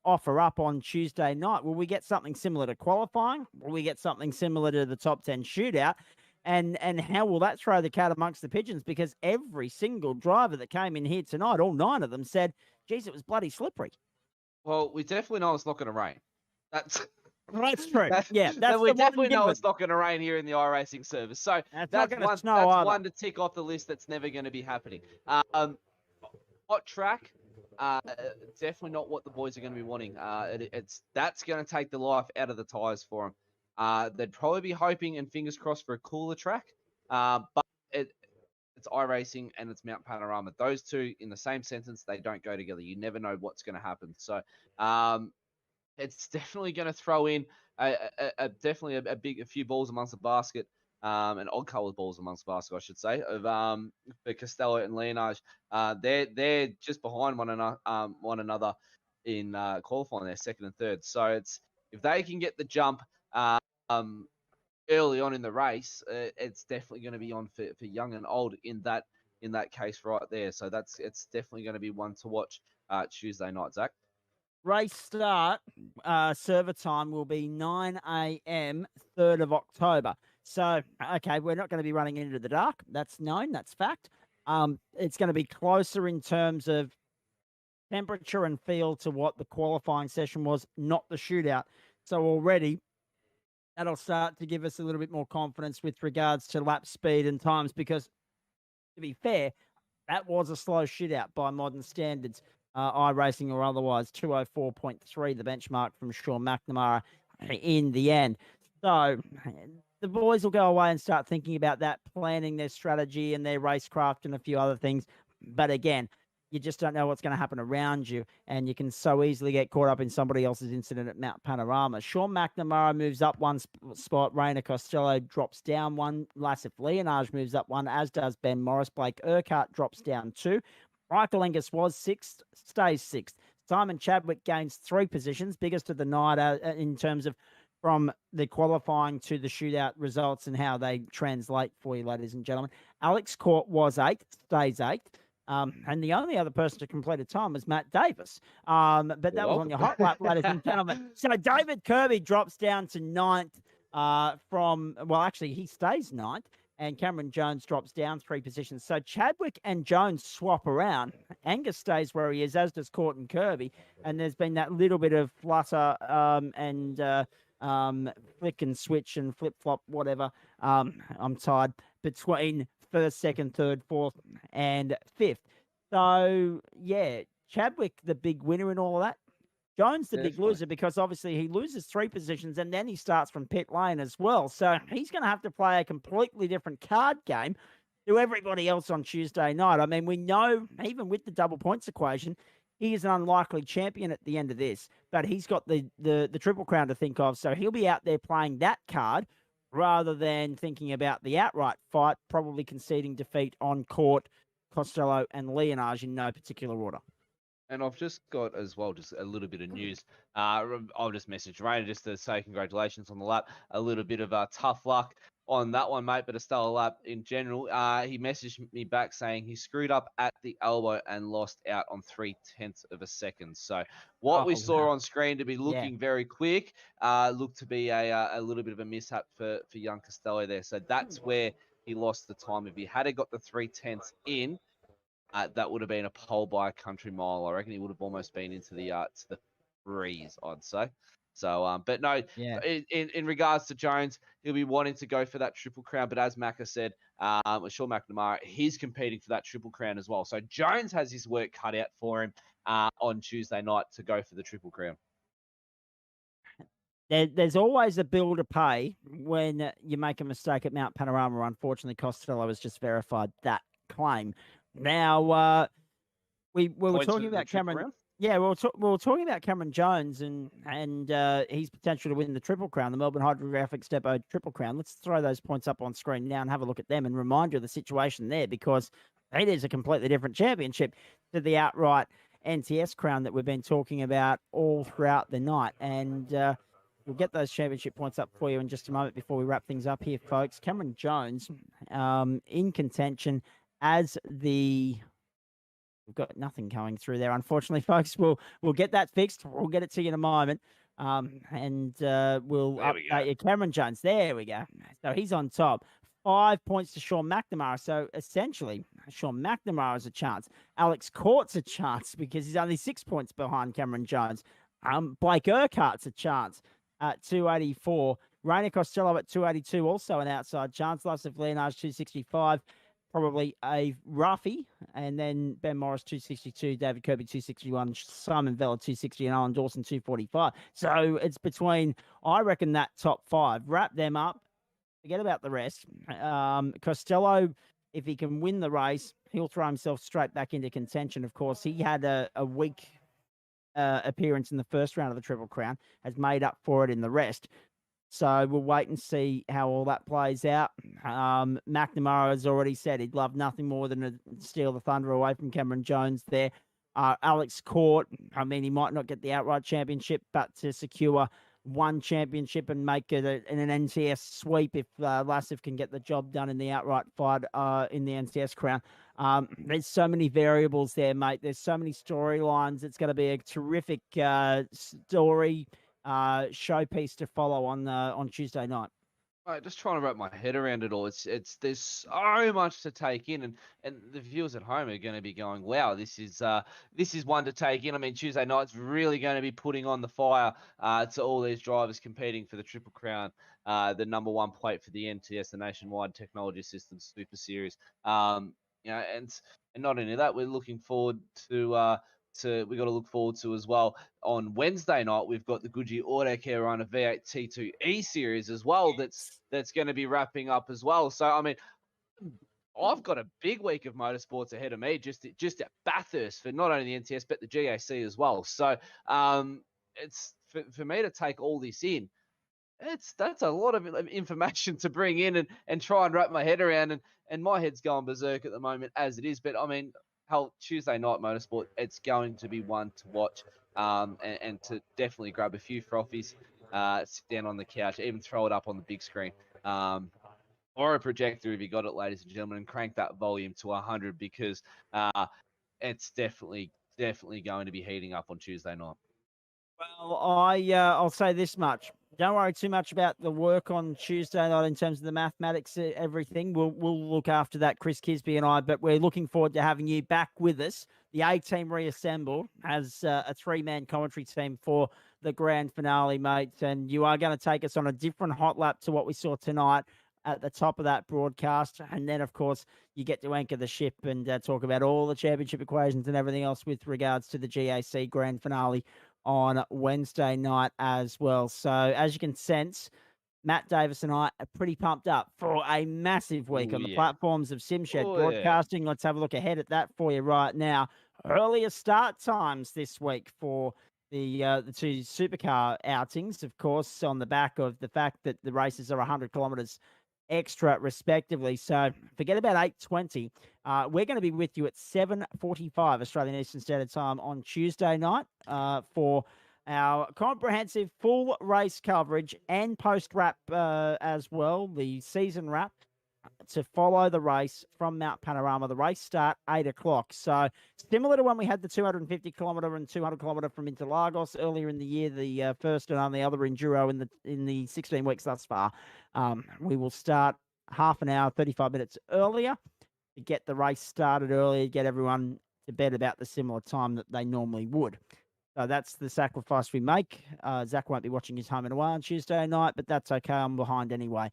offer up on Tuesday night? Will we get something similar to qualifying? Will we get something similar to the top 10 shootout? And how will that throw the cat amongst the pigeons? Because every single driver that came in here tonight, all 9 of them said, geez, it was bloody slippery.
Well, we definitely know it's not going to rain. That's
true.
we definitely know it's not going to rain here in the iRacing service. So that's one to tick off the list that's never going to be happening. Hot track, definitely not what the boys are going to be wanting. That's going to take the life out of the tyres for them. They'd probably be hoping and fingers crossed for a cooler track, but it's iRacing and it's Mt Panorama. Those two in the same sentence, they don't go together. You never know what's going to happen. So it's definitely going to throw in definitely a few balls amongst the basket, and odd coloured balls amongst the basket, I should say, of for Costello and Leonage. They're just behind one another in qualifying. They're second and third. So it's if they can get the jump early on in the race, it's definitely going to be on for young and old in that case right there. So it's definitely going to be one to watch Tuesday night, Zach.
Race start, server time will be 9 a.m., 3rd of October. So, okay, we're not going to be running into the dark. That's known. That's fact. It's going to be closer in terms of temperature and feel to what the qualifying session was, not the shootout. So already that'll start to give us a little bit more confidence with regards to lap speed and times, because to be fair, that was a slow shootout by modern standards, iRacing or otherwise. 204.3, the benchmark from Sean McNamara in the end. So the boys will go away and start thinking about that, planning their strategy and their racecraft and a few other things. But again, you just don't know what's going to happen around you, and you can so easily get caught up in somebody else's incident at Mt Panorama. Sean McNamara moves up one spot. Rainer Costello drops down one. Lassif Leonage moves up one, as does Ben Morris. Blake Urquhart drops down 2. Michael Angus was 6th, stays 6th. Simon Chadwick gains 3 positions, biggest of the night in terms of from the qualifying to the shootout results and how they translate for you, ladies and gentlemen. Alex Court was 8th, stays 8th. And the only other person to complete a time was Matt Davis. But that was on your hot lap, ladies and gentlemen. So David Kirby drops down to 9th he stays 9th, and Cameron Jones drops down 3 positions. So Chadwick and Jones swap around. Angus stays where he is, as does Court and Kirby. And there's been that little bit of flutter and flick and switch and flip-flop, whatever. I'm tired. Between 1st, 2nd, 3rd, 4th, and 5th. So, yeah, Chadwick, the big winner in all of that. Jones, the big loser, because obviously he loses 3 positions and then he starts from pit lane as well. So he's going to have to play a completely different card game to everybody else on Tuesday night. I mean, we know, even with the double points equation, he is an unlikely champion at the end of this, but he's got the Triple Crown to think of. So he'll be out there playing that card rather than thinking about the outright fight, probably conceding defeat on Court, Costello, and Leonage in no particular order.
And I've just got as well just a little bit of news. I'll just message Rainer just to say congratulations on the lap. A little bit of tough luck on that one, mate, but a stellar lap in general. He messaged me back saying he screwed up at the elbow and lost out on 0.3 of a second. So what we saw on screen to be looking very quick looked to be a little bit of a mishap for young Costello there. So that's where he lost the time. If he had got the 0.3 in, that would have been a pole by a country mile. I reckon he would have almost been into the to the threes, I'd say. So, but no, in regards to Jones, he'll be wanting to go for that Triple Crown. But as Macca said, Sean McNamara, he's competing for that Triple Crown as well. So Jones has his work cut out for him on Tuesday night to go for the Triple Crown.
There's always a bill to pay when you make a mistake at Mt Panorama. Unfortunately, Costello has just verified that claim. Now, we were talking about Cameron. Yeah, we were talking about Cameron Jones and his potential to win the Triple Crown, the Melbourne Hydrographix Depot Triple Crown. Let's throw those points up on screen now and have a look at them and remind you of the situation there, because it is a completely different championship to the outright NTS crown that we've been talking about all throughout the night. And we'll get those championship points up for you in just a moment before we wrap things up here, folks. Cameron Jones in contention as the... We've got nothing going through there, unfortunately, folks. We'll get that fixed. We'll get it to you in a moment. And we'll update you. Cameron Jones, there we go. So he's on top. 5 points to Sean McNamara. So essentially, Sean McNamara has a chance. Alex Court's a chance because he's only 6 points behind Cameron Jones. Blake Urquhart's a chance at 284. Rainer Costello at 282, also an outside chance. Love of Leonard's 265. Probably a roughie, and then Ben Morris 262, David Kirby 261, Simon Vella 260, and Alan Dawson 245. So it's between, I reckon, that top five. Wrap them up. Forget about the rest. Costello, if he can win the race, he'll throw himself straight back into contention. Of course, he had a weak appearance in the first round of the Triple Crown, has made up for it in the rest. So we'll wait and see how all that plays out. McNamara has already said he'd love nothing more than to steal the thunder away from Cameron Jones there. Alex Court, I mean, he might not get the outright championship, but to secure one championship and make it an NTS sweep if Lassev can get the job done in the outright fight in the NTS crown. There's so many variables there, mate. There's so many storylines. It's going to be a terrific story showpiece to follow on Tuesday night.
Right, just trying to wrap my head around it all. It's there's so much to take in, and the viewers at home are going to be going, "Wow, this is one to take in." I mean, Tuesday night's really going to be putting on the fire to all these drivers competing for the Triple Crown, the number one plate for the NTS, the Nationwide Technology Systems SuperSeries. And not only that, we're looking forward to. We got to look forward to as well on Wednesday night. We've got the Goodyear Auto Care Runner V8 T2E series as well. That's going to be wrapping up as well. So I mean, I've got a big week of motorsports ahead of me just at Bathurst for not only the NTS but the GAC as well. So it's for me to take all this in. That's a lot of information to bring in and try and wrap my head around, and my head's going berserk at the moment as it is. But I mean, Tuesday night motorsport, it's going to be one to watch, and to definitely grab a few frothies, sit down on the couch, even throw it up on the big screen, or a projector if you got it, ladies and gentlemen, and crank that volume to 100 because it's definitely going to be heating up on Tuesday night.
Well, I'll say this much. Don't worry too much about the work on Tuesday night in terms of the mathematics, everything. We'll look after that, Chris Kisby and I, but we're looking forward to having you back with us. The A-Team reassembled as a three-man commentary team for the grand finale, mates, and you are going to take us on a different hot lap to what we saw tonight at the top of that broadcast. And then, of course, you get to anchor the ship and talk about all the championship equations and everything else with regards to the GAC grand finale on Wednesday night as well. So as you can sense, Matt Davis and I are pretty pumped up for a massive week on the platforms of SimShed Broadcasting. Let's have a look ahead at that for you right now. Earlier start times this week for the two supercar outings, of course, on the back of the fact that the races are 100 kilometres extra respectively. So forget about 8:20. We're going to be with you at 7:45 Australian Eastern Standard Time on Tuesday night for our comprehensive full race coverage and post-wrap as well, the season wrap, to follow the race from Mt Panorama. The race start 8 o'clock. So similar to when we had the 250 kilometre and 200 kilometre from Interlagos earlier in the year, the first and only other enduro in the 16 weeks thus far. We will start half an hour, 35 minutes earlier to get the race started earlier, get everyone to bed about the similar time that they normally would. So that's the sacrifice we make. Zach won't be watching his home and away on Tuesday night, but that's okay. I'm behind anyway.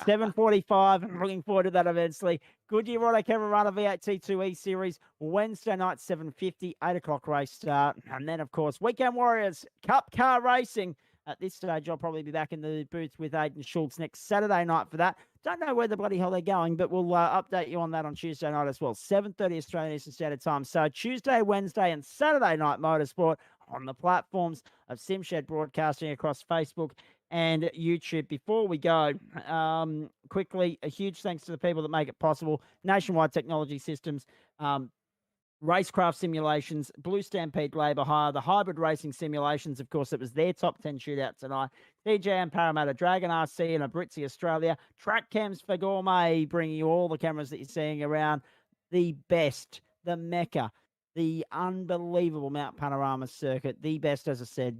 7:45. I'm looking forward to that immensely. Goodyear Auto Care Runner V8 T2E series, Wednesday night, 7:50, 8 o'clock race start. And then, of course, Weekend Warriors Cup Car Racing. At this stage, I'll probably be back in the booth with Aidan Schultz next Saturday night for that. Don't know where the bloody hell they're going, but we'll update you on that on Tuesday night as well. 7:30 Australian Eastern Standard Time. So Tuesday, Wednesday, and Saturday night motorsport on the platforms of SimShed Broadcasting across Facebook and YouTube. Before we go, quickly, a huge thanks to the people that make it possible. Nationwide Technology Systems, Racecraft Simulations, Blue Stampede Labour Hire, the Hybrid Racing Simulations. Of course, it was their top 10 shootout tonight. DJM Parramatta, Dragon RC, and Abritzi Australia. Track Cams for Gourmet, bringing you all the cameras that you're seeing around the best, the Mecca, the unbelievable Mt Panorama circuit, the best, as I said,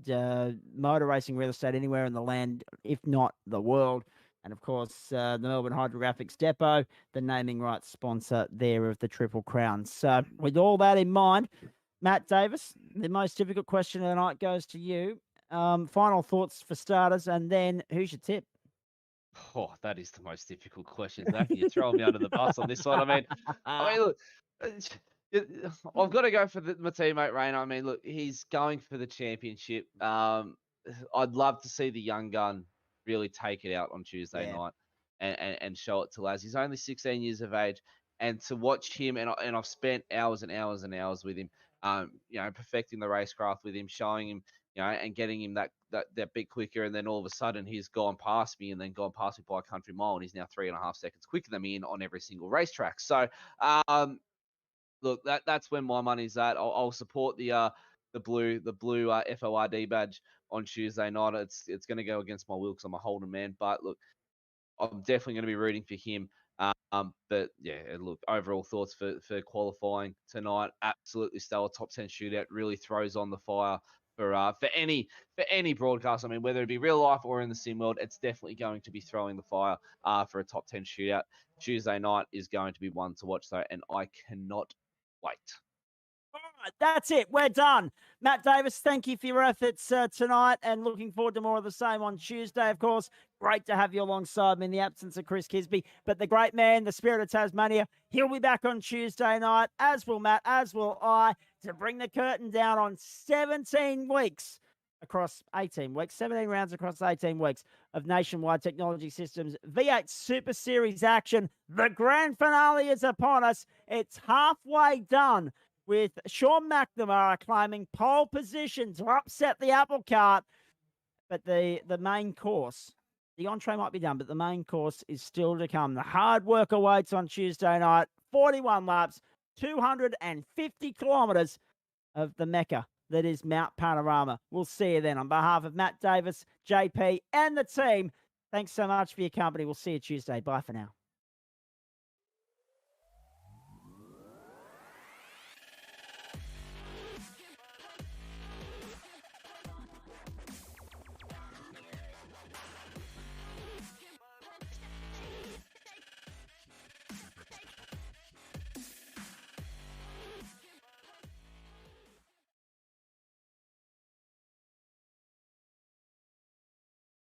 motor racing real estate anywhere in the land, if not the world. And of course, the Melbourne Hydrographix Depot, the naming rights sponsor there of the Triple Crown. So with all that in mind, Matt Davis, the most difficult question of the night goes to you. Final thoughts for starters, and then who's your tip?
Oh, that is the most difficult question. Zach, you're throwing me under the bus on this one. I mean, look, I've got to go for my teammate Rayner. I mean, look, he's going for the championship. I'd love to see the young gun really take it out on Tuesday night and show it to Laz. He's only 16 years of age, and to watch him, and I've spent hours and hours and hours with him, perfecting the racecraft with him, showing him, and getting him that bit quicker, and then all of a sudden he's gone past me, and then gone past me by a country mile, and he's now 3.5 seconds quicker than me on every single racetrack. So, look, that's when my money's at. I'll support the blue FORD badge on Tuesday night. It's going to go against my will because I'm a Holden man. But look, I'm definitely going to be rooting for him. But yeah, look, overall thoughts for qualifying tonight. Absolutely stellar top 10 shootout. Really throws on the fire for any broadcast. I mean, whether it be real life or in the sim world, it's definitely going to be throwing the fire for a top 10 shootout. Tuesday night is going to be one to watch though, and I cannot wait.
All right, that's it. We're done. Matt Davis, thank you for your efforts tonight, and looking forward to more of the same on Tuesday, of course. Great to have you alongside me in the absence of Chris Kisby. But the great man, the spirit of Tasmania, he'll be back on Tuesday night, as will Matt, as will I, to bring the curtain down on 17 weeks across 18 weeks, 17 rounds across 18 weeks of Nationwide Technology Systems V8 SuperSeries action. The grand finale is upon us. It's halfway done, with Sean McNamara claiming pole position to upset the apple cart. But the main course, the entree might be done, but the main course is still to come. The hard work awaits on Tuesday night. 41 laps, 250 kilometres of the Mecca that is Mt Panorama. We'll see you then. On behalf of Matt Davis, JP, and the team, thanks so much for your company. We'll see you Tuesday. Bye for now.